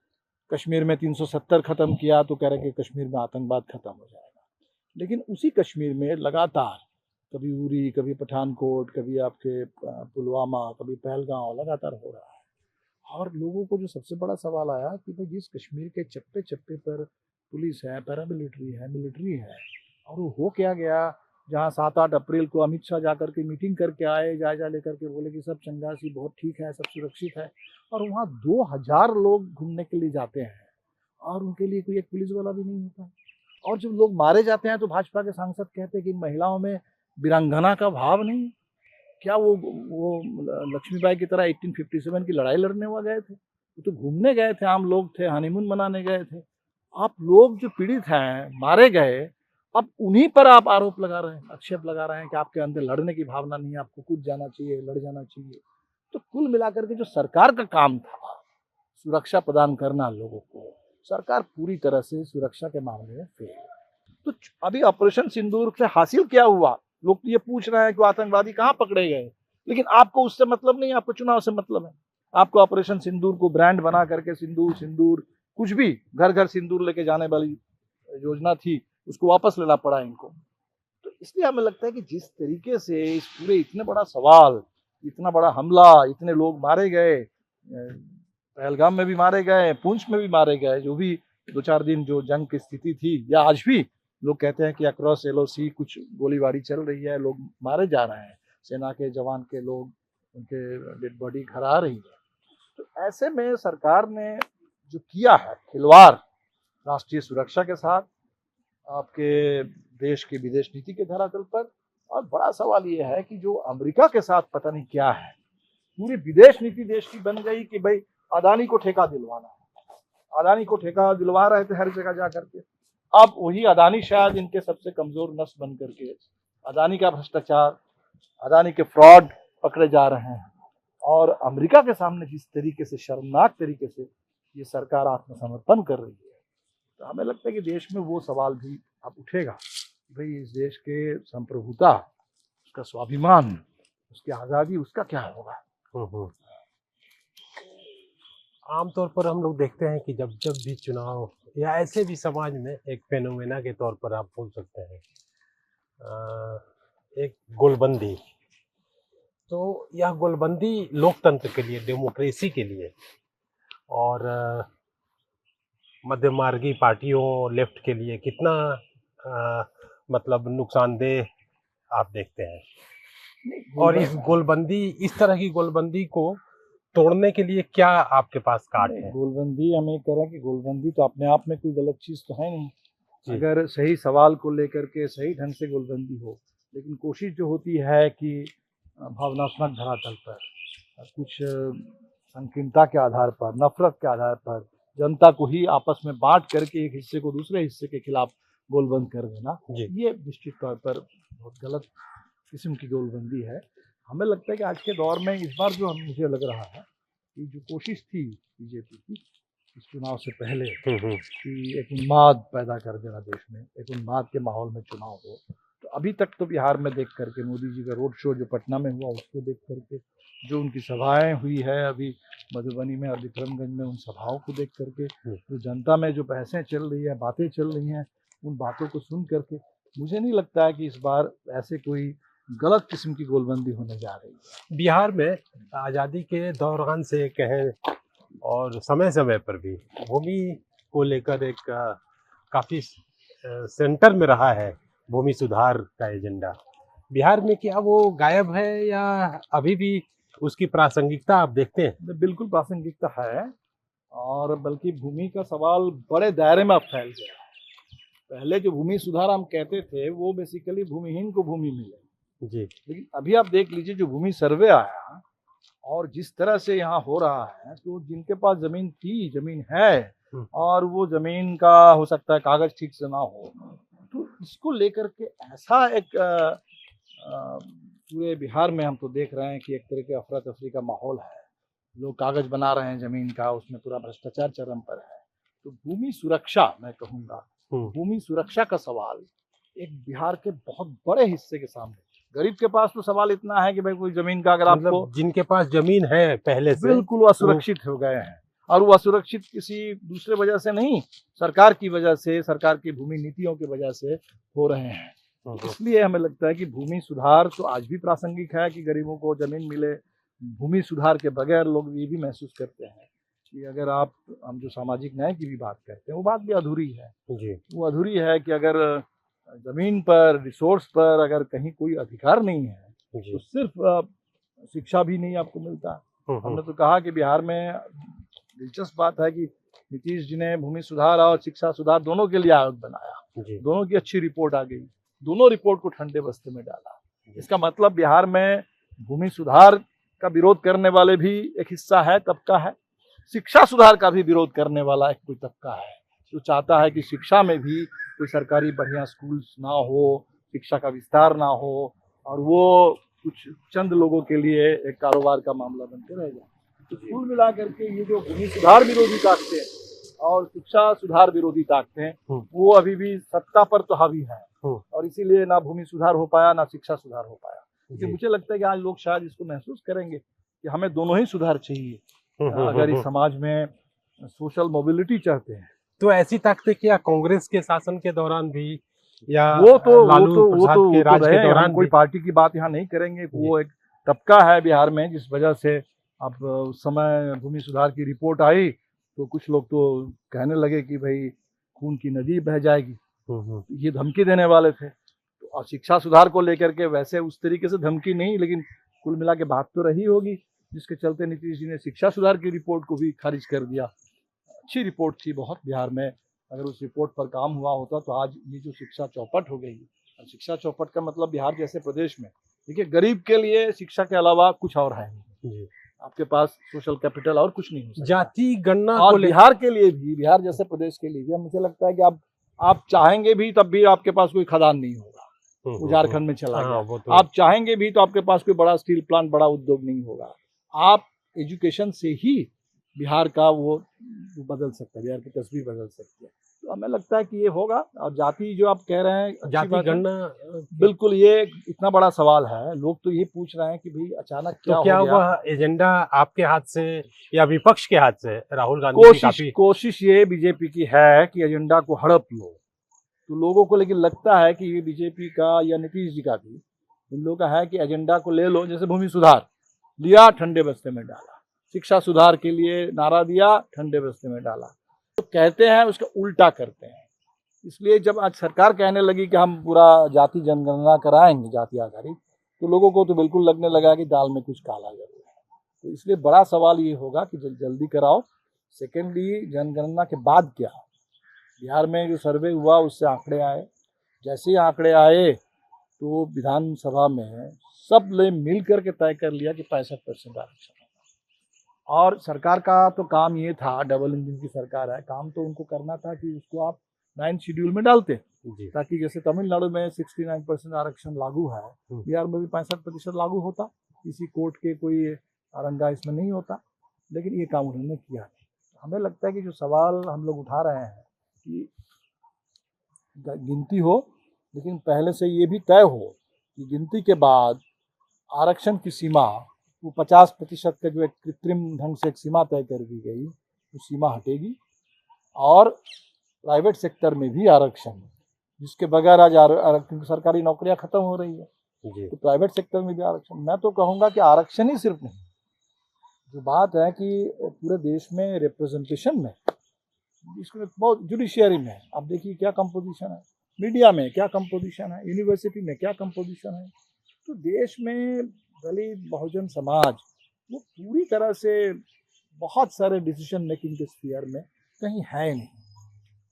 कश्मीर में 370 खत्म किया तो कह रहे हैं कि कश्मीर में आतंकवाद खत्म हो जाएगा। लेकिन उसी कश्मीर में लगातार कभी उरी, कभी पठानकोट, कभी आपके पुलवामा, कभी पहलगांव लगातार हो रहा है। और लोगों को जो सबसे बड़ा सवाल आया कि भाई जिस कश्मीर के चप्पे चप्पे पर पुलिस है, पैरामिलिट्री है, मिलिट्री है, और वो हो क्या गया, जहाँ 7-8 अप्रैल को अमित शाह जाकर के मीटिंग करके आए, जायजा लेकर के बोले कि सब चंगासी बहुत ठीक है, सब सुरक्षित है, और वहाँ 2000 लोग घूमने के लिए जाते हैं और उनके लिए कोई एक पुलिस वाला भी नहीं होता। और जब लोग मारे जाते हैं तो भाजपा के सांसद कहते हैं कि महिलाओं में वीरांगना का भाव नहीं। क्या वो लक्ष्मीबाई की तरह 1857 की लड़ाई लड़ने हुआ गए थे? वो तो घूमने गए थे, आम लोग थे, हनीमून मनाने गए थे। आप लोग जो पीड़ित हैं, मारे गए, अब उन्हीं पर आप आरोप लगा रहे हैं, आक्षेप लगा रहे हैं कि आपके अंदर लड़ने की भावना नहीं है, आपको कूद जाना चाहिए, लड़ जाना चाहिए। तो कुल मिलाकर के जो सरकार का काम था सुरक्षा प्रदान करना लोगों को, सरकार पूरी तरह से सुरक्षा के मामले में फेल है। तो अभी ऑपरेशन सिंदूर से हासिल क्या हुआ? लोग ये पूछ रहे हैं कि आतंकवादी कहाँ पकड़े गए, लेकिन आपको उससे मतलब नहीं, आपको चुनाव से मतलब है। आपको ऑपरेशन सिंदूर को ब्रांड बना करके सिंदूर सिंदूर कुछ भी घर घर सिंदूर लेके जाने वाली योजना थी, उसको वापस लेना पड़ा इनको। तो इसलिए हमें लगता है कि जिस तरीके से इस पूरे इतने बड़ा सवाल, इतना बड़ा हमला, इतने लोग मारे गए, पहलगाम में भी मारे गए, पुंछ में भी मारे गए, जो भी 2-4 दिन जो जंग की स्थिति थी, या आज भी लोग कहते हैं कि अक्रॉस एलओसी कुछ गोलीबारी चल रही है, लोग मारे जा रहे हैं, सेना के जवान के लोग, उनके डेड बॉडी घर आ रही है। तो ऐसे में सरकार ने जो किया है खिलवाड़ राष्ट्रीय सुरक्षा के साथ, आपके देश की विदेश नीति के धरातल पर, और बड़ा सवाल ये है कि जो अमेरिका के साथ पता नहीं क्या है, पूरी विदेश नीति देश की बन गई कि भाई अदानी को ठेका दिलवाना है। अदानी को ठेका दिलवा रहे थे हर जगह जा करके। अब वही अदानी शायद इनके सबसे कमजोर नस बन करके अदानी का भ्रष्टाचार, अदानी के फ्रॉड पकड़े जा रहे हैं। और अमेरिका के सामने जिस तरीके से, शर्मनाक तरीके से ये सरकार आत्मसमर्पण कर रही है, तो हमें लगता है कि देश में वो सवाल भी अब उठेगा कि भाई इस देश के संप्रभुता, उसका स्वाभिमान, उसकी आज़ादी, उसका क्या होगा। आमतौर पर हम लोग देखते हैं कि जब जब भी चुनाव या ऐसे भी समाज में एक फेनोमेना के तौर पर आप बोल सकते हैं, एक गोलबंदी, तो यह गोलबंदी लोकतंत्र के लिए, डेमोक्रेसी के लिए और मध्यमार्गी पार्टियों, लेफ्ट के लिए कितना मतलब नुकसानदेह आप देखते हैं? और इस गोलबंदी, इस तरह की गोलबंदी को तोड़ने के लिए क्या आपके पास काट है? गोलबंदी, हम ये कह रहे हैं कि गोलबंदी तो अपने आप में कोई गलत चीज़ तो है नहीं, अगर सही सवाल को लेकर के सही ढंग से गोलबंदी हो। लेकिन कोशिश जो होती है कि भावनात्मक धरातल पर, कुछ संकीर्णता के आधार पर, नफरत के आधार पर जनता को ही आपस में बांट करके एक हिस्से को दूसरे हिस्से के खिलाफ गोलबंद कर देना, ये निश्चित तौर पर बहुत गलत किस्म की गोलबंदी है। हमें लगता है कि आज के दौर में इस बार जो मुझे लग रहा है कि जो कोशिश थी बीजेपी की इस चुनाव से पहले कि एक उन्माद पैदा कर देना देश में, एक उन्माद के माहौल में चुनाव हो, तो अभी तक तो बिहार में देख करके, मोदी जी का रोड शो जो पटना में हुआ उसको देख करके, जो उनकी सभाएं हुई है अभी मधुबनी में और विक्रमगंज में, उन सभाओं को देख करके, जो जनता में जो बहसें चल रही है, बातें चल रही हैं, उन बातों को सुन करके मुझे नहीं लगता है कि इस बार ऐसे कोई गलत किस्म की गोलबंदी होने जा रही है। बिहार में आज़ादी के दौरान से कहें और समय समय पर भी भूमि को लेकर एक काफ़ी सेंटर में रहा है भूमि सुधार का एजेंडा। बिहार में क्या वो गायब है या अभी भी उसकी प्रासंगिकता आप देखते हैं? बिल्कुल प्रासंगिकता है, और बल्कि भूमि का सवाल बड़े दायरे में अब फैल गया है। पहले जो भूमि सुधार हम कहते थे वो बेसिकली भूमिहीन को भूमि मिले जी, लेकिन अभी आप देख लीजिए जो भूमि सर्वे आया और जिस तरह से यहाँ हो रहा है, तो जिनके पास जमीन थी, जमीन है, और वो जमीन का हो सकता है कागज ठीक से ना हो, तो इसको लेकर के ऐसा एक पूरे बिहार में हम तो देख रहे हैं कि एक तरह के अफरा तफरी का माहौल है। लोग कागज बना रहे हैं जमीन का, उसमें पूरा भ्रष्टाचार चरम पर है। तो भूमि सुरक्षा, मैं कहूँगा भूमि सुरक्षा का सवाल एक बिहार के बहुत बड़े हिस्से के सामने। गरीब के पास तो सवाल इतना है कि भाई कोई जमीन का अगर आपको, मतलब जिनके पास जमीन है पहले से, बिल्कुल असुरक्षित हो गए हैं, और वो असुरक्षित किसी दूसरे वजह से नहीं, सरकार की वजह से, सरकार की भूमि नीतियों की वजह से हो रहे हैं। इसलिए हमें लगता है कि भूमि सुधार तो आज भी प्रासंगिक है कि गरीबों को जमीन मिले। भूमि सुधार के बगैर लोग ये भी महसूस करते हैं कि अगर हम जो सामाजिक न्याय की भी बात करते हैं वो बात भी अधूरी है जी। वो अधूरी है कि अगर जमीन पर, रिसोर्स पर अगर कहीं कोई अधिकार नहीं है तो सिर्फ शिक्षा भी नहीं आपको मिलता। हमने तो कहा कि बिहार में दिलचस्प बात है कि नीतीश जी ने भूमि सुधार और शिक्षा सुधार दोनों के लिए आयोग बनाया, दोनों की अच्छी रिपोर्ट आ गई, दोनों रिपोर्ट को ठंडे बस्ते में डाला। इसका मतलब बिहार में भूमि सुधार का विरोध करने वाले भी एक हिस्सा है, तबका है, शिक्षा सुधार का भी विरोध करने वाला एक कोई तबका है जो चाहता है कि शिक्षा में भी कोई सरकारी बढ़िया स्कूल्स ना हो, शिक्षा का विस्तार ना हो, और वो कुछ चंद लोगों के लिए एक कारोबार का मामला बनते रह जाए। तो कुल मिला करके ये जो भूमि सुधार विरोधी ताकतें और शिक्षा सुधार विरोधी ताकतें, वो अभी भी सत्ता पर तो हावी है, और इसीलिए ना भूमि सुधार हो पाया ना शिक्षा सुधार हो पाया। इसलिए मुझे लगता है कि आज लोग शायद इसको महसूस करेंगे कि हमें दोनों ही सुधार चाहिए अगर इस समाज में सोशल मोबिलिटी चाहते हैं। तो ऐसी ताकतें क्या कांग्रेस के शासन के दौरान भी, या लालू प्रसाद के राज के दौरान हम कोई पार्टी की बात यहाँ नहीं करेंगे। वो एक तबका है बिहार में जिस वजह से अब उस समय भूमि सुधार की रिपोर्ट आई तो कुछ लोग तो कहने लगे कि भाई खून की नदी बह जाएगी, ये धमकी देने वाले थे। तो और शिक्षा सुधार को लेकर के वैसे उस तरीके से धमकी नहीं, लेकिन कुल मिला के बात तो रही होगी, जिसके चलते नीतीश जी ने शिक्षा सुधार की रिपोर्ट को भी खारिज कर दिया। अच्छी रिपोर्ट थी बहुत बिहार में, अगर उस रिपोर्ट पर काम हुआ होता तो आज ये जो शिक्षा चौपट हो गई। और शिक्षा चौपट का मतलब बिहार जैसे प्रदेश में, देखिए गरीब के लिए शिक्षा के अलावा कुछ और है नहीं, आपके पास सोशल कैपिटल और कुछ नहीं हो सकता। जाति गणना और बिहार के लिए भी, बिहार जैसे प्रदेश के लिए भी मुझे लगता है कि आप चाहेंगे भी तब भी आपके पास कोई खदान नहीं होगा, वो झारखंड में चला गया। तो आप चाहेंगे भी तो आपके पास कोई बड़ा स्टील प्लांट, बड़ा उद्योग नहीं होगा। आप एजुकेशन से ही बिहार का वो बदल सकता है, बिहार की तस्वीर बदल सकती है। तो हमें लगता है कि ये होगा। और जाति जो आप कह रहे हैं, जाति गणना, बिल्कुल ये इतना बड़ा सवाल है। लोग तो ये पूछ रहे हैं कि भाई अचानक क्या हो गया। वह एजेंडा आपके हाथ से या विपक्ष के हाथ से? राहुल गांधी कोशिश ये बीजेपी की है कि एजेंडा को हड़प लो। तो लोगों को लेकिन लगता है कि ये बीजेपी का या नीतीश जी का भी, इन लोगों का है कि एजेंडा को ले लो। जैसे भूमि सुधार लिया, ठंडे बस्ते में डाला, शिक्षा सुधार के लिए नारा दिया, ठंडे बस्ते में डाला। तो कहते हैं उसका उल्टा करते हैं। इसलिए जब आज सरकार कहने लगी कि हम पूरा जाति जनगणना कराएंगे, जाति आधारित, तो लोगों को तो बिल्कुल लगने लगा कि दाल में कुछ काला जरूर है। तो इसलिए बड़ा सवाल ये होगा कि जल्दी कराओ। सेकेंडली, जनगणना के बाद क्या? बिहार में जो सर्वे हुआ उससे आंकड़े आए, जैसे ही आंकड़े आए तो विधानसभा में सब ने मिल करके तय कर लिया कि 65% आरक्षण। और सरकार का तो काम ये था, डबल इंजन की सरकार है, काम तो उनको करना था कि उसको आप 9 शेड्यूल में डालते, ताकि जैसे तमिलनाडु में 69% आरक्षण लागू है, बिहार में भी 65% लागू होता, किसी कोर्ट के कोई अरंगा इसमें नहीं होता। लेकिन ये काम उन्होंने किया नहीं। हमें लगता है कि जो सवाल हम लोग उठा रहे हैं कि गिनती हो, लेकिन पहले से ये भी तय हो कि गिनती के बाद आरक्षण की सीमा, वो 50% का जो एक कृत्रिम ढंग से एक सीमा तय कर दी गई, वो सीमा हटेगी। और प्राइवेट सेक्टर में भी आरक्षण, जिसके बगैर आज सरकारी नौकरियां खत्म हो रही है, तो प्राइवेट सेक्टर में भी आरक्षण। मैं तो कहूँगा कि आरक्षण ही सिर्फ नहीं, जो बात है कि पूरे देश में रिप्रेजेंटेशन में, इसमें बहुत जुडिशियरी में आप देखिए क्या कंपोजिशन है, मीडिया में क्या कंपोजिशन है, यूनिवर्सिटी में क्या कंपोजिशन है। तो देश में दलित बहुजन समाज वो पूरी तरह से बहुत सारे डिसीजन मेकिंग के स्फीयर में कहीं है नहीं।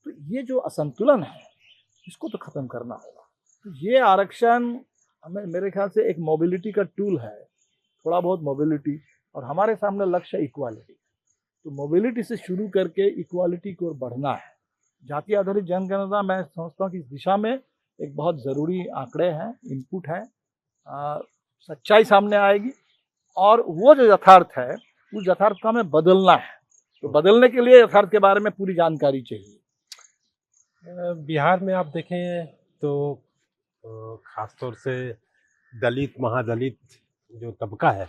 तो ये जो असंतुलन है, इसको तो खत्म करना होगा। तो ये आरक्षण हमें, मेरे ख्याल से एक मोबिलिटी का टूल है, थोड़ा बहुत मोबिलिटी, और हमारे सामने लक्ष्य है इक्वालिटी। तो मोबिलिटी से शुरू करके इक्वालिटी की ओर बढ़ना है। जाति आधारित जनगणना, मैं समझता हूँ कि इस दिशा में एक बहुत ज़रूरी आंकड़े हैं, इनपुट है, सच्चाई सामने आएगी। और वो जो यथार्थ है उस यथार्थ को हमें बदलना है। तो बदलने के लिए यथार्थ के बारे में पूरी जानकारी चाहिए। बिहार में आप देखें तो खास तौर से दलित महादलित जो तबका है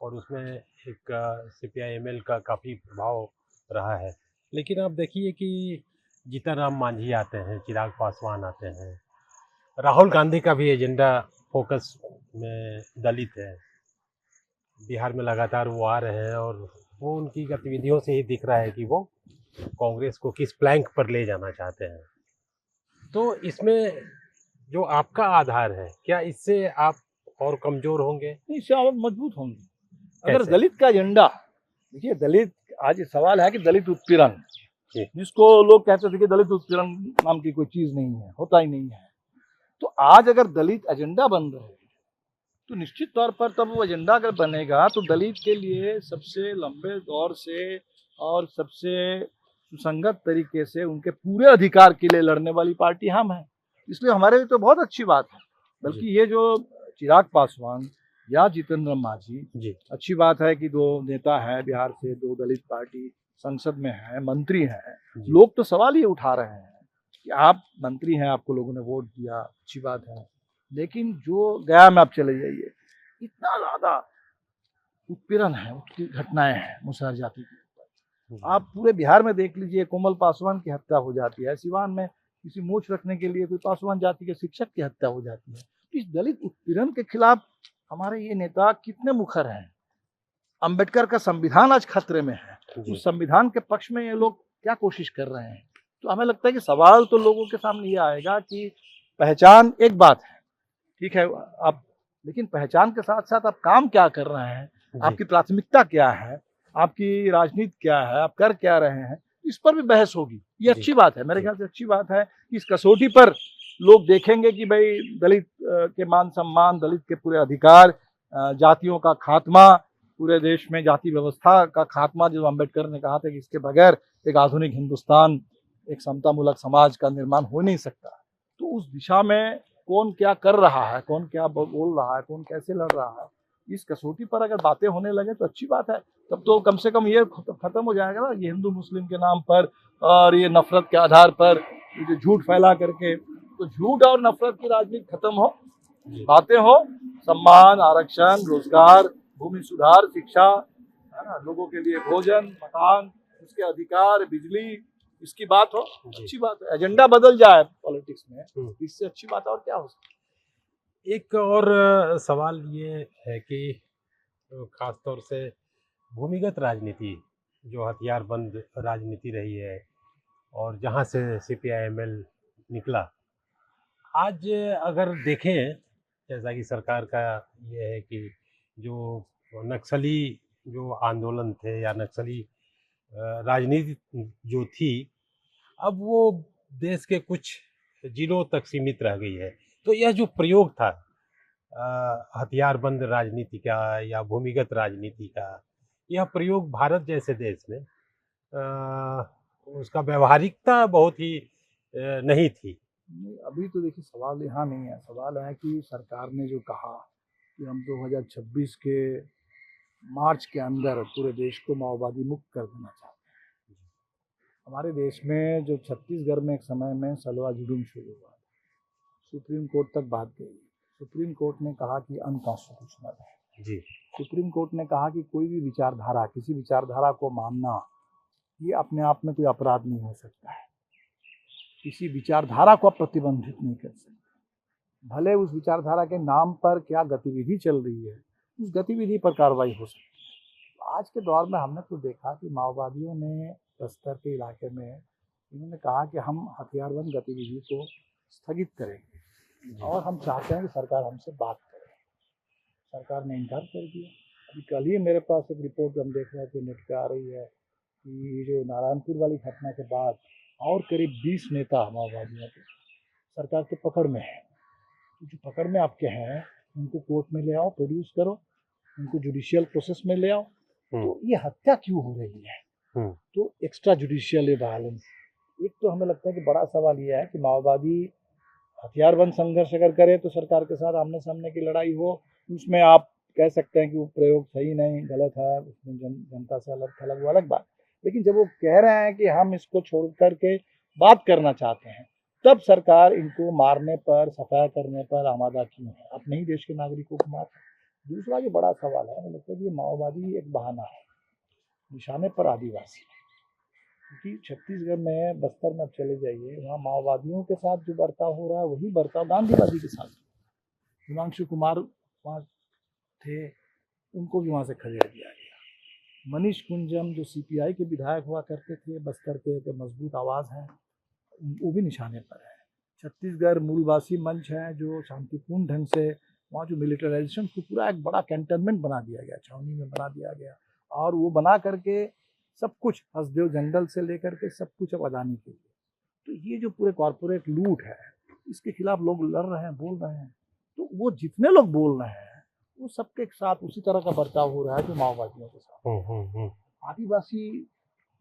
और उसमें एक CPI-ML का काफ़ी प्रभाव रहा है। लेकिन आप देखिए कि जीतन राम मांझी आते हैं, चिराग पासवान आते हैं, राहुल गांधी का भी एजेंडा फोकस में दलित है। बिहार में लगातार वो आ रहे हैं और वो उनकी गतिविधियों से ही दिख रहा है कि वो कांग्रेस को किस प्लैंक पर ले जाना चाहते हैं। तो इसमें जो आपका आधार है, क्या इससे आप और कमज़ोर होंगे? नहीं, इससे आप मजबूत होंगे। अगर कैसे? दलित का एजेंडा, देखिए दलित, आज ये सवाल है कि दलित उत्पीड़न, जी। जिसको लोग कहते थे कि दलित उत्पीड़न नाम की कोई चीज नहीं है, होता ही नहीं है। तो आज अगर दलित एजेंडा बन रहे हैं तो निश्चित तौर पर तब वो एजेंडा अगर बनेगा तो दलित के लिए सबसे लंबे दौर से और सबसे सुसंगत तरीके से उनके पूरे अधिकार के लिए लड़ने वाली पार्टी हम हैं। इसलिए हमारे लिए तो बहुत अच्छी बात है। बल्कि ये जो चिराग पासवान या जीतन राम मांझी, जी। अच्छी बात है कि दो नेता हैं बिहार से, दो दलित पार्टी संसद में है, मंत्री हैं। जी। लोग तो सवाल ये उठा रहे हैं कि आप मंत्री हैं, आपको लोगों ने वोट दिया, अच्छी बात है, लेकिन जो गया में आप चले जाइए, इतना ज्यादा उत्पीड़न है, उसकी घटनाएं हैं मुसहर जाति की। आप पूरे बिहार में देख लीजिए, कोमल पासवान की हत्या हो जाती है, सिवान में किसी मूछ रखने के लिए कोई पासवान जाति के शिक्षक की हत्या हो जाती है। इस दलित उत्पीड़न के खिलाफ हमारे ये नेता कितने मुखर हैं। अंबेडकर का संविधान आज खतरे में है, उस संविधान के पक्ष में ये लोग क्या कोशिश कर रहे हैं। तो हमें लगता है कि सवाल तो लोगों के सामने ये आएगा कि पहचान एक बात है, ठीक है आप, लेकिन पहचान के साथ साथ आप काम क्या कर रहे हैं, आपकी प्राथमिकता क्या है, आपकी राजनीति क्या है, आप कर क्या रहे हैं, इस पर भी बहस होगी। ये अच्छी बात है, मेरे ख्याल से अच्छी बात है कि इस कसौटी पर लोग देखेंगे कि भाई दलित के मान सम्मान, दलित के पूरे अधिकार, जातियों का खात्मा, पूरे देश में जाति व्यवस्था का खात्मा, जो अम्बेडकर ने कहा था कि इसके बगैर एक आधुनिक हिंदुस्तान, एक समतामूलक समाज का निर्माण हो नहीं सकता। तो उस दिशा में कौन क्या कर रहा है, कौन क्या बोल रहा है, कौन कैसे लड़ रहा है, इस कसौटी पर अगर बातें होने लगे तो अच्छी बात है। तब तो कम से कम ये खत्म हो जाएगा ना, ये हिंदू मुस्लिम के नाम पर और ये नफरत के आधार पर ये जो झूठ फैला करके, तो झूठ और नफरत की राजनीति खत्म हो, बातें हो, सम्मान, आरक्षण, रोजगार, भूमि सुधार, शिक्षा, है ना, लोगों के लिए भोजन, मकान, उसके अधिकार, बिजली, इसकी बात हो, अच्छी बात है। एजेंडा बदल जाए पॉलिटिक्स में, इससे अच्छी बात और क्या हो सकती है। एक और सवाल ये है कि खास तौर से भूमिगत राजनीति, जो हथियारबंद राजनीति रही है और जहाँ से CPI-ML निकला, आज अगर देखें, जैसा कि सरकार का ये है कि जो नक्सली जो आंदोलन थे या नक्सली राजनीति जो थी, अब वो देश के कुछ जिलों तक सीमित रह गई है। तो यह जो प्रयोग था हथियारबंद राजनीति का या भूमिगत राजनीति का, यह प्रयोग भारत जैसे देश में उसका व्यवहारिकता बहुत ही नहीं थी। अभी तो देखिए सवाल यहाँ नहीं है, सवाल है कि सरकार ने जो कहा कि हम 2026 के मार्च के अंदर पूरे देश को माओवादी मुक्त कर देना चाहते हैं। हमारे देश में जो छत्तीसगढ़ में एक समय में सलवा जुलूम शुरू हुआ, सुप्रीम कोर्ट तक बात गई। सुप्रीम कोर्ट ने कहा कि अनकॉन्स्टिट्यूशनल है जी। सुप्रीम कोर्ट ने कहा कि कोई भी विचारधारा, किसी विचारधारा को मानना ये अपने आप में कोई अपराध नहीं हो सकता है। किसी विचारधारा को आप प्रतिबंधित नहीं कर सकते, भले उस विचारधारा के नाम पर क्या गतिविधि चल रही है, उस गतिविधि पर कार्रवाई हो सकती है। आज के दौर में हमने तो देखा कि माओवादियों ने बस्तर के इलाके में इन्होंने कहा कि हम हथियारबंद गतिविधि को स्थगित करेंगे और हम चाहते हैं कि सरकार हमसे बात करे। सरकार ने इनकार कर दिया। अभी कल ही मेरे पास एक रिपोर्ट हम देख रहे थे, नेट पे आ रही है कि जो नारायणपुर वाली घटना के बाद और करीब 20 नेता माओवादियों के सरकार के पकड़ में है। तो जो पकड़ में आपके हैं उनको कोर्ट में ले आओ, प्रोड्यूस करो, उनको जुडिशियल प्रोसेस में ले आओ। तो ये हत्या क्यों हो रही है? तो एक्स्ट्रा जुडिशियल वायलेंस, एक तो हमें लगता है कि बड़ा सवाल ये है कि माओवादी हथियारबंद संघर्ष अगर करे तो सरकार के साथ आमने सामने की लड़ाई हो, उसमें आप कह सकते हैं कि वो प्रयोग सही नहीं, गलत है, उसमें जनता से अलग थलग, वो अलग बात। लेकिन जब वो कह रहे हैं कि हम इसको छोड़ करके बात करना चाहते हैं, तब सरकार इनको मारने पर, सफाया करने पर आमादा क्यों है? अपने ही देश के नागरिकों को मार। दूसरा जो बड़ा सवाल है, मुझे लगता है कि ये माओवादी एक बहाना है, निशाने पर आदिवासी। क्योंकि छत्तीसगढ़ में, बस्तर में आप चले जाइए, वहाँ माओवादियों के साथ जो बर्ताव हो रहा है वही बर्ताव गांधीवादी के साथ। हिमांशु कुमार वहाँ थे, उनको भी वहाँ से खदेड़ दिया गया। मनीष कुंजम जो सीपीआई के विधायक हुआ करते थे, बस्तर के एक मजबूत आवाज़ है, वो भी निशाने पर है। छत्तीसगढ़ मूलवासी मंच है जो शांतिपूर्ण ढंग से, वहाँ जो मिलिटराइजेशन को पूरा एक बड़ा कैंटनमेंट बना दिया गया, छावनी में बना दिया गया, और वो बना करके सब कुछ, हसदेव जंगल से लेकर के सब कुछ अब अदानी के लिए। तो ये जो पूरे कॉरपोरेट लूट है, इसके खिलाफ लोग लड़ रहे हैं, बोल रहे हैं। तो वो जितने लोग बोल रहे हैं वो सबके साथ उसी तरह का बर्ताव हो रहा है जो माओवादियों के साथ। आदिवासी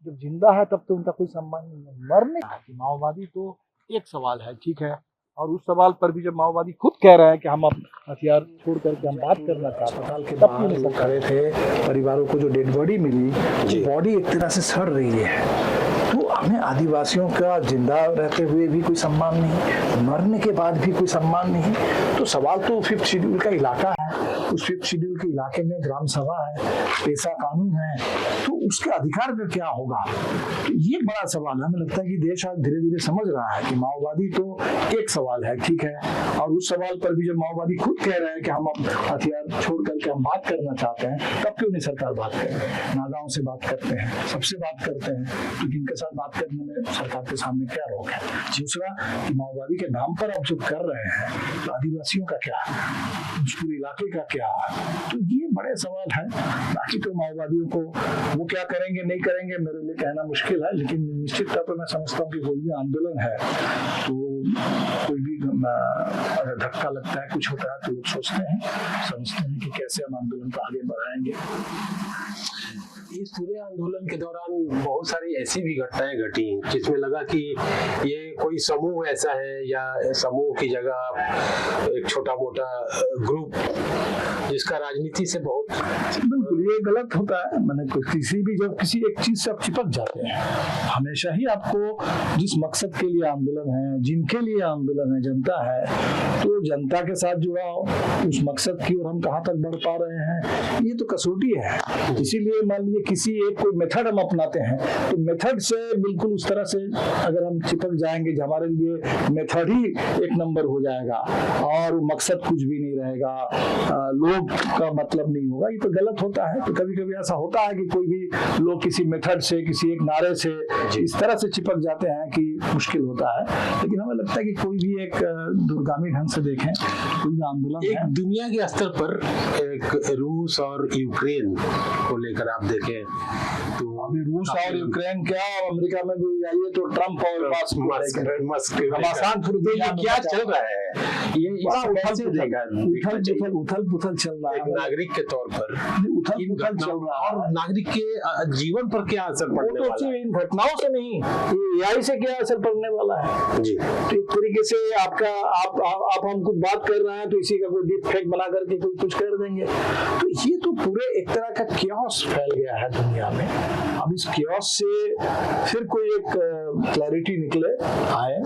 जब जिंदा है तब तो उनका कोई सम्मान नहीं है, मरने की माओवादी तो एक सवाल है, ठीक है। और उस सवाल पर भी जब माओवादी खुद कह रहे हैं कि हम अब हथियार छोड़ करके हम बात करना चाहते हैं, तब क्यों नहीं खड़े थे? परिवारों को जो डेड बॉडी मिली, बॉडी एक तरह से सड़ रही है। तो हमें आदिवासियों का जिंदा रहते हुए भी कोई सम्मान नहीं, मरने के बाद भी कोई सम्मान नहीं। तो सवाल तो 5th शेड्यूल का इलाका है, उस 5th शेड्यूल के इलाके में ग्राम सभा है, पेशा कानून है, तो उसके अधिकार का क्या होगा? तो ये बड़ा सवाल है। हमें लगता है कि देश आज धीरे धीरे समझ रहा है कि माओवादी तो एक सवाल है, ठीक है, और उस सवाल पर भी जब माओवादी खुद कह रहे हैं कि हम अब हथियार छोड़ करके हम बात करना चाहते हैं, तब क्यों नहीं सरकार बात कर रही है? नागाओं से बात करते हैं, सबसे बात करते हैं, तो जिनके साथ बात करने में सरकार के सामने क्या रोक है? दूसरा कि माओवादी के नाम पर अब जो कर रहे हैं, तो आदिवासियों का क्या, उस पूरे इलाके का क्या? तो ये बड़े सवाल है। बाकी तो माओवादियों को वो क्या करेंगे नहीं करेंगे मेरे लिए कहना मुश्किल है, लेकिन निश्चित तौर पर मैं समझता हूँ कि कोई भी आंदोलन है तो कोई भी अगर धक्का लगता है, कुछ होता है, तो लोग सोचते हैं, समझते हैं कि कैसे हम आंदोलन को आगे बढ़ाएंगे। इस पूरे आंदोलन के दौरान बहुत सारी ऐसी भी घटनाएं घटी जिसमें लगा कि ये कोई समूह ऐसा है या समूह की जगह एक छोटा मोटा ग्रुप जिसका राजनीति से बहुत, बिल्कुल ये गलत होता है। मैंने किसी भी, जब किसी एक चीज से आप चिपक जाते हैं, हमेशा ही आपको जिस मकसद के लिए आंदोलन है, जिनके लिए आंदोलन है, जनता है, तो जनता के साथ जुड़ा उस मकसद की ओर हम कहाँ तक बढ़ पा रहे हैं, ये तो कसौटी है। इसीलिए मान लीजिए किसी एक कोई मेथड हम अपनाते हैं, तो मेथड से बिल्कुल उस तरह से अगर हम चिपक जाएंगे कि हमारे लिए मेथड ही एक नंबर हो जाएगा और मकसद कुछ भी नहीं रहेगा, लोग का मतलब नहीं होगा, ये तो गलत होता है। तो कभी कभी ऐसा होता है कि कोई भी लोग किसी मेथड से, किसी एक नारे से इस तरह से चिपक जाते हैं कि मुश्किल होता है। लेकिन हमें लगता है कि कोई भी एक दूरगामी ढंग से देखें, कोई भी आंदोलन एक दुनिया के स्तर पर एक रूस और यूक्रेन को लेकर आप देखें तो अभी रूस और यूक्रेन क्या, अमेरिका में भी जाइए तो ट्रम्प और मस्क घमासान क्या चल रहा है, ये उथल पुथल चल रहा है। एक नागरिक के तौर पर उथल पुथल चल रहा है, और नागरिक के जीवन पर क्या असर पड़ने वाला है? इन घटनाओं से नहीं, एआई से क्या असर पड़ने वाला है जी। तो एक तरीके से आपका आप हम कुछ बात कर रहे हैं तो इसी का कोई डीप फेक बना करके कोई कुछ कर देंगे। तो ये तो पूरे एक तरह का क्योस फैल गया है दुनिया में। अब इस क्योस से फिर कोई एक क्लैरिटी निकले आए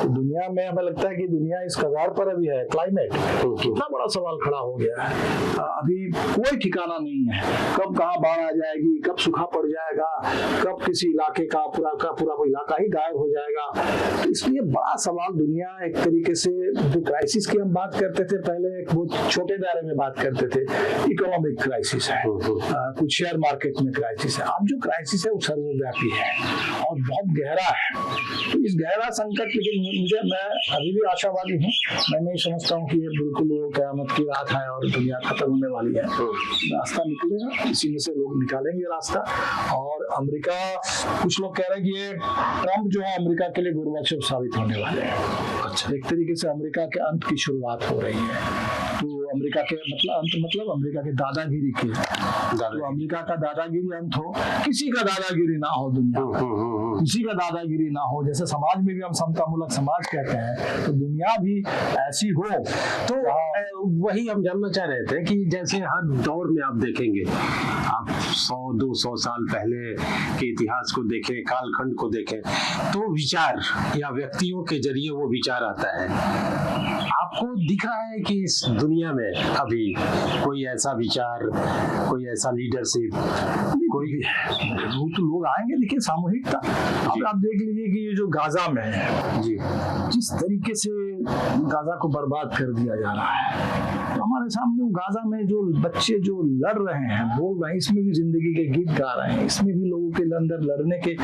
तो दुनिया में हमें लगता है कि दुनिया इस कगार पर अभी है। क्लाइमेट कितना बड़ा सवाल खड़ा हो गया है, अभी कोई ठिकाना नहीं है, कब कहाँ बाढ़ आ जाएगी, कब सूखा पड़ जाएगा, कब किसी इलाके का पूरा इलाका ही गायब हो जाएगा। तो इसलिए बड़ा सवाल दुनिया एक तरीके से, जो क्राइसिस की हम बात करते थे पहले एक बहुत छोटे दायरे में बात करते थे, इकोनॉमिक क्राइसिस है, कुछ शेयर मार्केट में क्राइसिस है। अब जो क्राइसिस है वो सर्वव्यापी है और बहुत गहरा है। तो इस गहरा संकट, लेकिन मैं अभी भी आशावादी हूँ। मैं नहीं समझता हूँ कि ये बिल्कुल क़यामत की रात है और दुनिया खत्म होने वाली है। रास्ता निकलेगा, इसी में से लोग निकालेंगे रास्ता। और अमेरिका, कुछ लोग कह रहे हैं कि ये ट्रम्प जो है अमेरिका के लिए गोरबाचेव साबित होने वाले हैं। अच्छा, एक तरीके से अमेरिका के अंत की शुरुआत हो रही है। तो अमेरिका के मतलब अमेरिका के दादागिरी के, तो अमेरिका का दादागिरी अंत हो, किसी का दादागिरी ना हो दुनिया में, किसी का दादागिरी ना हो। जैसे समाज में भी हम समतामूलक समाज कहते हैं, तो दुनिया भी ऐसी हो। तो वही हम जानना चाह रहे थे कि जैसे हर दौर में आप देखेंगे, आप 100-200 साल पहले के इतिहास को देखें, कालखंड को देखें, तो विचार या व्यक्तियों के जरिए वो विचार आता है। आपको दिख रहा है कि इस दुनिया में अभी कोई ऐसा विचार, कोई ऐसा लीडरशिप, कोई भी वो तो लोग आएंगे। देखिए सामूहिकता, अब आप देख लीजिए कि ये जो गाजा में है जी, जिस तरीके से गाजा को बर्बाद कर दिया जा रहा है, तो हमारे सामने वो गाजा में जो बच्चे जो लड़ रहे हैं, बोल रहे हैं, इसमें भी जिंदगी के गीत गा रहे हैं, इसमें भी लोगों के अंदर लड़ने के,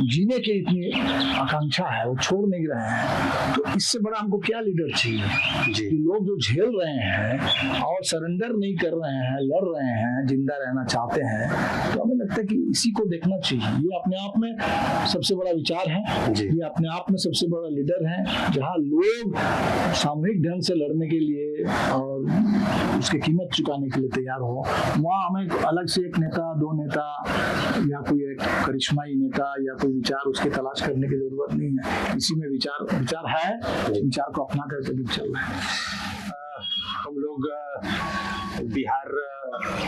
जीने के इतनी आकांक्षा है, वो छोड़ नहीं रहे हैं। तो इससे बड़ा हमको क्या लीडर चाहिए जी। कि लोग जो झेल रहे हैं और सरेंडर नहीं कर रहे हैं, लड़ रहे हैं, जिंदा रहना चाहते हैं, तो हमें लगता है कि इसी को देखना चाहिए। ये अपने आप में सबसे बड़ा विचार है, ये अपने आप में सबसे बड़ा लीडर है। जहाँ लोग सामूहिक ढंग से लड़ने के लिए और उसकी कीमत चुकाने के लिए तैयार हो, वहाँ हमें अलग से एक नेता, दो नेता या कोई एक करिश्माई नेता या कोई विचार उसकी तलाश करने की जरूरत नहीं है। इसी में विचार है, विचार को अपना करके भी चल रहे हैं। हम लोग बिहार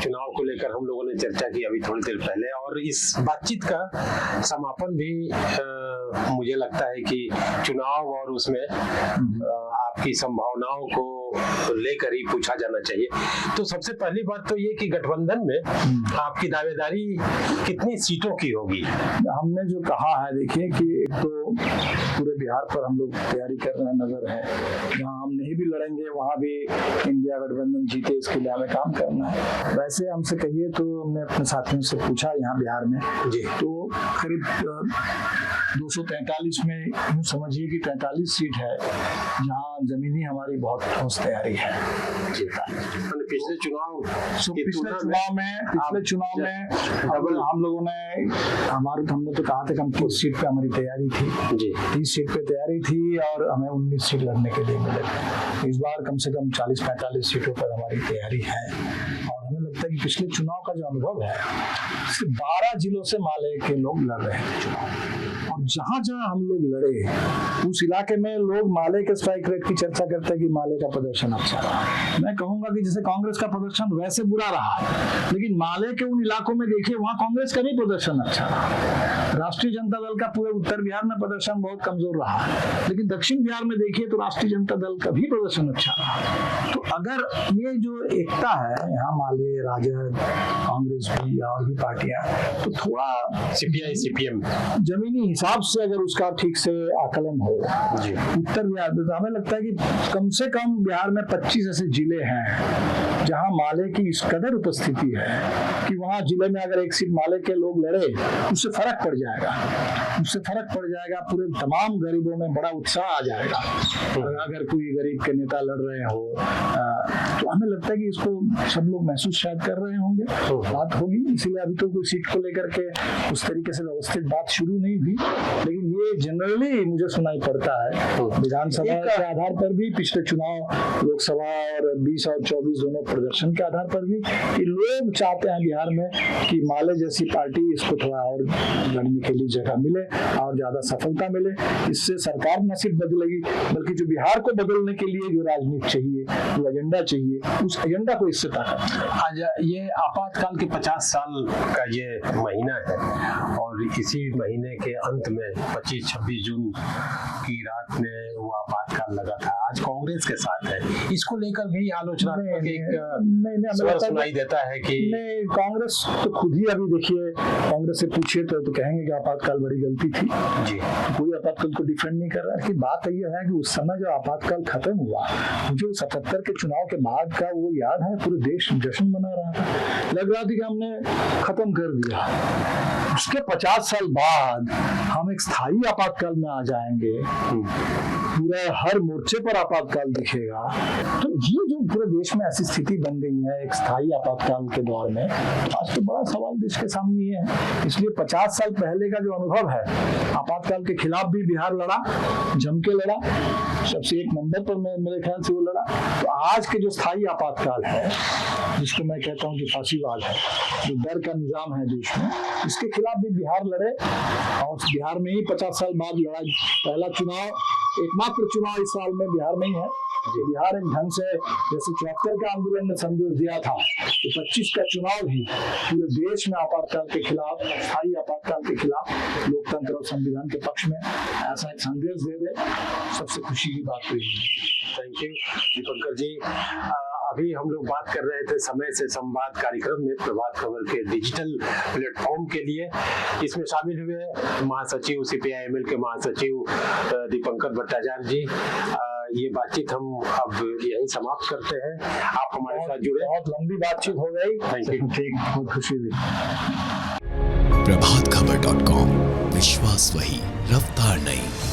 चुनाव को लेकर हम लोगों ने चर्चा की अभी थोड़ी देर पहले, और इस बातचीत का समापन भी मुझे लगता है कि चुनाव और उसमें आपकी संभावनाओं को लेकर ही पूछा जाना चाहिए। तो सबसे पहली बात तो ये कि गठबंधन में आपकी दावेदारी कितनी सीटों की होगी? हमने जो कहा है, देखिए कि एक तो पूरे बिहार पर हम लोग तैयारी कर रहे हैं, नजर है, जहाँ हम नहीं भी लड़ेंगे वहाँ भी इंडिया गठबंधन जीते, इसके लिए हमें काम करना है। वैसे हमसे कहिए तो हमने अपने साथियों से पूछा यहाँ बिहार में जी, तो करीब 243 में यूँ समझिए कि 43 सीट है जहाँ जमीनी हमारी बहुत ठोस तैयारी है। पिछले चुनाव में हम लोगों ने हमने तो कहा था कि हम 30 सीट पे हमारी तैयारी थी जी, 30 सीट पे तैयारी थी और हमें 19 सीट लड़ने के लिए मिले थे। इस बार कम से कम 40-45 सीटों पर हमारी तैयारी है और हमें लगता है कि पिछले चुनाव का जो अनुभव है, 12 जिलों से माले के लोग लड़ रहे हैं चुनाव, और जहां जहां हम लोग लड़े उस इलाके में लोग माले के स्ट्राइक रेट की चर्चा करते हैं कि माले का प्रदर्शन अच्छा रहा। मैं कहूंगा कि जैसे कांग्रेस का प्रदर्शन वैसे बुरा रहा, लेकिन माले के उन इलाकों में देखिए वहां कांग्रेस का भी प्रदर्शन अच्छा रहा। राष्ट्रीय जनता दल का पूरे उत्तर बिहार में प्रदर्शन बहुत कमजोर रहा, लेकिन दक्षिण बिहार में देखिए तो राष्ट्रीय जनता दल का भी प्रदर्शन अच्छा रहा। तो अगर ये जो एकता है यहाँ माले, राजद, कांग्रेस भी और भी पार्टियां, तो थोड़ा सीपीआई सीपीएम जमीनी हिसाब से अगर उसका ठीक से आकलन हो जी, उत्तर बिहार में तो हमें लगता है कि कम से कम बिहार में 25 ऐसे जिले हैं जहां माले की इस कदर उपस्थिति है कि वहां जिले में अगर एक सीट माले के लोग लड़े उससे फर्क पड़ जाएगा, पूरे तमाम गरीबों में बड़ा उत्साह आ जाएगा। अगर कोई गरीब के नेता लड़ रहे हो तो हमें लगता है कि इसको सब लोग महसूस शायद कर रहे होंगे, बात होगी। इसीलिए अभी तो कोई सीट को लेकर के उस तरीके से व्यवस्थित बात शुरू नहीं हुई, लेकिन ये जनरली मुझे सुनाई पड़ता है विधानसभा के आधार पर भी, पिछले चुनाव लोकसभा और 20 और 24 दोनों प्रदर्शन के आधार पर भी, कि लोग चाहते हैं बिहार में कि माले जैसी पार्टी इसको थोड़ा और लड़ने के लिए जगह मिले और ज्यादा सफलता मिले। इससे सरकार न सिर्फ बदलेगी बल्कि जो बिहार को बदलने के लिए जो राजनीति चाहिए, जो एजेंडा चाहिए, उस एजेंडा को इससे ताकत मिलेगी। आज ये आपातकाल के 50 साल का ये महीना है और इसी महीने के अंत में 25-26 जून की रात में वो आपातकाल लगा था। आज कांग्रेस के साथ है, इसको लेकर भी आलोचना स्वर सुनाई देता है कि नहीं, कांग्रेस तो खुद ही अभी देखिए, कांग्रेस से पूछिए तो कहेंगे कि आपातकाल बड़ी गलती थी जी, कोई आपातकाल को डिफेंड नहीं कर रहा है। बात ये है कि उस समय जो आपातकाल खत्म हुआ, मुझे 77 के चुनाव के बाद का वो याद है, पूरे देश जश्न मना रहा था, लग रहा था कि हमने खत्म कर दिया। उसके 50 साल बाद हम एक स्थायी आपातकाल में आ जाएंगे, पूरा हर मोर्चे पर आपातकाल दिखेगा। तो ये जो पूरे देश में ऐसी स्थिति बन गई है एक स्थायी आपातकाल के दौर में, तो आज तो बड़ा सवाल देश के सामने ये है। इसलिए 50 साल पहले का जो अनुभव है, आपातकाल के खिलाफ भी बिहार लड़ा, जम के लड़ा, सबसे एक नंबर पर मेरे ख्याल से वो लड़ा। तो आज के जो स्थायी आपातकाल है, जिसको मैं कहता हूँ कि फांसीवाद है, जो डर का निजाम है देश में, इसके खिलाफ भी बिहार लड़े। और बिहार में ही 50 साल बाद लड़ा। पहला चुनाव, एकमात्र चुनाव इस साल में बिहार में ही है। बिहार एक ढंग से, जैसे 74 का आंदोलन ने संदेश दिया था, तो 25 का चुनाव ही पूरे देश में आपातकाल के खिलाफ, स्थायी आपातकाल के खिलाफ, लोकतंत्र और संविधान के पक्ष में ऐसा एक संदेश दे दे, सबसे खुशी की बात हुई। थैंक यू दीपंकर जी। अभी हम लोग बात कर रहे थे समय से संवाद कार्यक्रम में प्रभात खबर के डिजिटल प्लेटफॉर्म के लिए। इसमें शामिल हुए महासचिव CPI-ML के महासचिव दीपंकर भट्टाचार्य जी। ये बातचीत हम अब यहीं समाप्त करते हैं। आप हमारे साथ जुड़े, बहुत लंबी बातचीत हो गई। Thank you. ठीक, बहुत खुशी हुई। प्रभातखबर.com, विश्वास वही, रफ्तार नहीं।